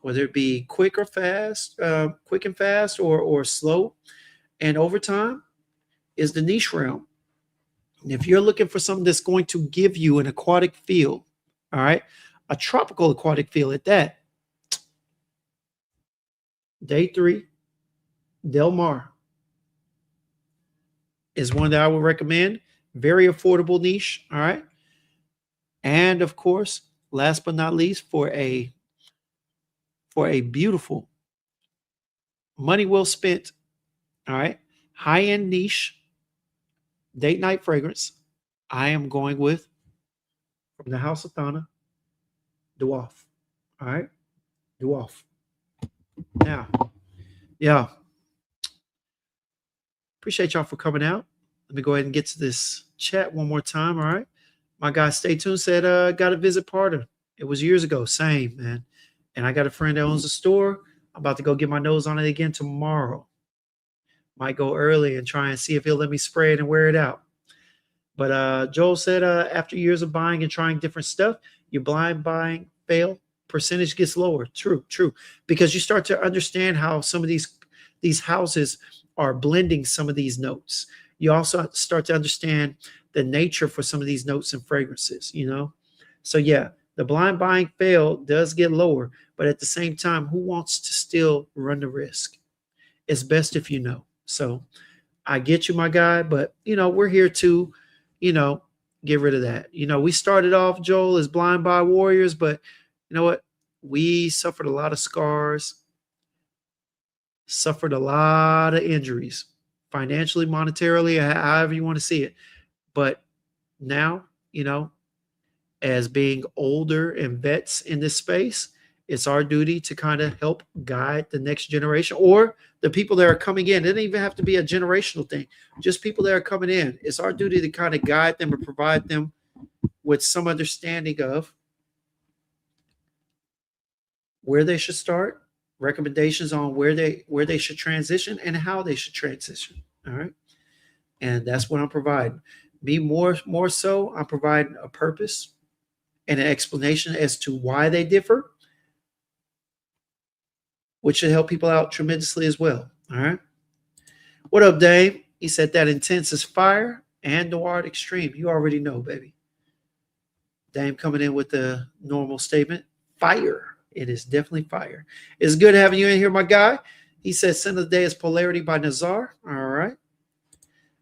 whether it be quick or fast, quick and fast, or slow and over time, is the niche realm. And if you're looking for something that's going to give you an aquatic feel, all right, a tropical aquatic feel at that, day three, Del Mar. is one that I would recommend. Very affordable niche. All right. And of course, last but not least, for a beautiful, money well spent, all right, high-end niche date night fragrance, I am going with, from the House of Thana, Dwarf. All right. Dwarf. Now, yeah. Appreciate y'all for coming out. Let me go ahead and get to this chat one more time. All right. My guy, Stay Tuned, said, got to visit Parter. It was years ago. Same, man. And I got a friend that owns a store. I'm about to go get my nose on it again tomorrow. Might go early and try and see if he'll let me spray it and wear it out. But Joel said, after years of buying and trying different stuff, your blind buying fail percentage gets lower. True. Because you start to understand how some of these houses are blending some of these notes. You also start to understand the nature for some of these notes and fragrances, you know? So yeah, the blind buying fail does get lower, but at the same time, who wants to still run the risk? It's best if you know. So I get you, my guy, but we're here to, get rid of that. We started off, Joel, as blind buy warriors, but you know what? We suffered a lot of scars, suffered a lot of injuries, financially, monetarily, however you want to see it. But now, as being older and vets in this space, it's our duty to kind of help guide the next generation or the people that are coming in. It doesn't even have to be a generational thing, just people that are coming in. It's our duty to kind of guide them and provide them with some understanding of where they should start, recommendations on where they should transition and how they should transition. All right. And that's what I'm providing. Me more so, I'm providing a purpose and an explanation as to why they differ, which should help people out tremendously as well. All right. What up, Dave? He said that intense is fire and noir extreme. You already know, baby. Dame coming in with the normal statement. Fire. It is definitely fire. It's good having you in here, my guy. He says, Scent of the Day is Polarity by Nazar. All right.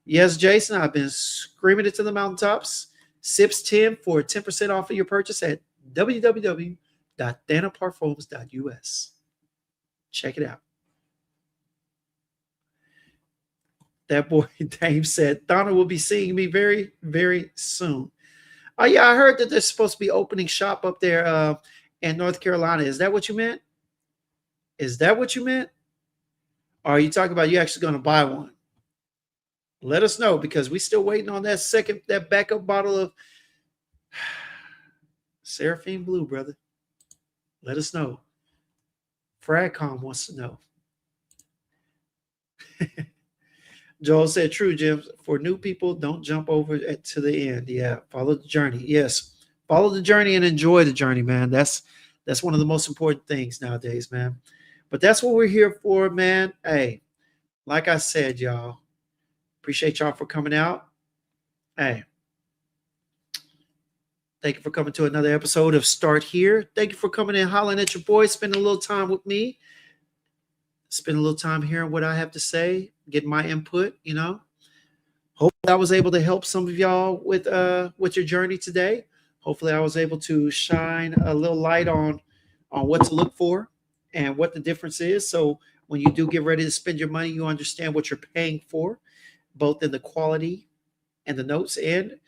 Yes, Jason, I've been screaming it to the mountaintops. Sips 10 for 10% off of your purchase at www.thanaparfums.us. Check it out. That boy Dame said, Thana will be seeing me very, very soon. Oh, yeah, I heard that they're supposed to be opening shop up there in North Carolina. Is that what you meant? Is that what you meant? Or are you talking about you actually going to buy one? Let us know, because we still waiting on that backup bottle of Seraphine Blue, brother. Let us know. Fragcom wants to know. Joel said, true, Jim. For new people, don't jump over to the end. Yeah, follow the journey. Yes, follow the journey and enjoy the journey, man. That's one of the most important things nowadays, man. But that's what we're here for, man. Hey, like I said, y'all, appreciate y'all for coming out. Hey, thank you for coming to another episode of Start Here. Thank you for coming in, hollering at your boy, spending a little time with me. Spend a little time hearing what I have to say, getting my input, Hopefully I was able to help some of y'all with your journey today. Hopefully I was able to shine a little light on what to look for and what the difference is. So when you do get ready to spend your money, you understand what you're paying for, both in the quality and the notes and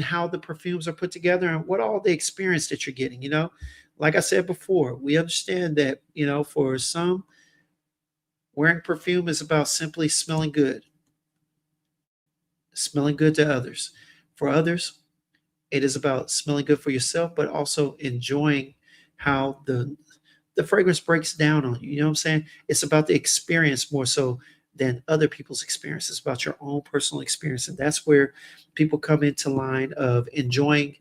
how the perfumes are put together and what all the experience that you're getting. Like I said before, we understand that, for some, wearing perfume is about simply smelling good to others. For others, it is about smelling good for yourself, but also enjoying how the fragrance breaks down on you. You know what I'm saying? It's about the experience more so than other people's experience. It's about your own personal experience. And that's where people come into line of enjoying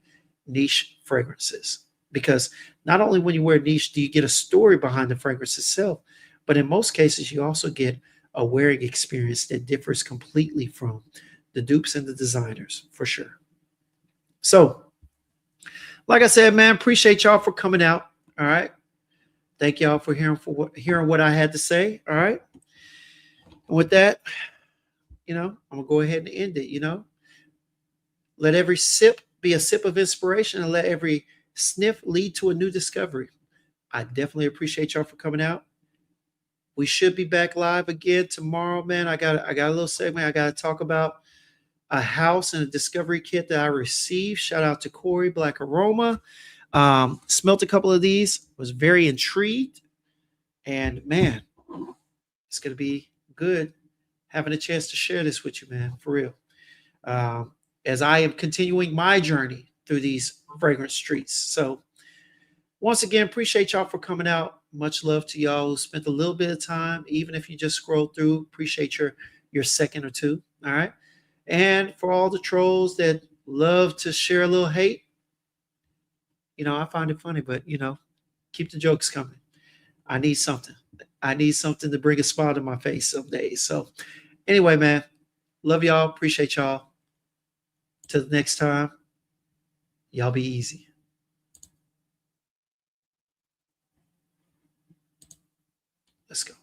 niche fragrances. Because not only when you wear niche do you get a story behind the fragrance itself, but in most cases, you also get a wearing experience that differs completely from the dupes and the designers, for sure. So, like I said, man, appreciate y'all for coming out. All right. Thank y'all for hearing what I had to say. All right. And with that, I'm gonna go ahead and end it. Let every sip be a sip of inspiration, and let every sniff lead to a new discovery. I definitely appreciate y'all for coming out. We should be back live again tomorrow, man. I got a little segment. I got to talk about a house and a discovery kit that I received. Shout out to Corey Black Aroma. Smelt a couple of these. Was very intrigued, and man, it's gonna be good having a chance to share this with you, man. For real. Um, as I am continuing my journey through these fragrant streets. So once again, appreciate y'all for coming out. Much love to y'all who spent a little bit of time, even if you just scroll through. Appreciate your second or two. All right. And for all the trolls that love to share a little hate, I find it funny, but keep the jokes coming. I need something. I need something to bring a smile to my face some days. So anyway, man, love y'all. Appreciate y'all. Till the next time, y'all be easy. Let's go.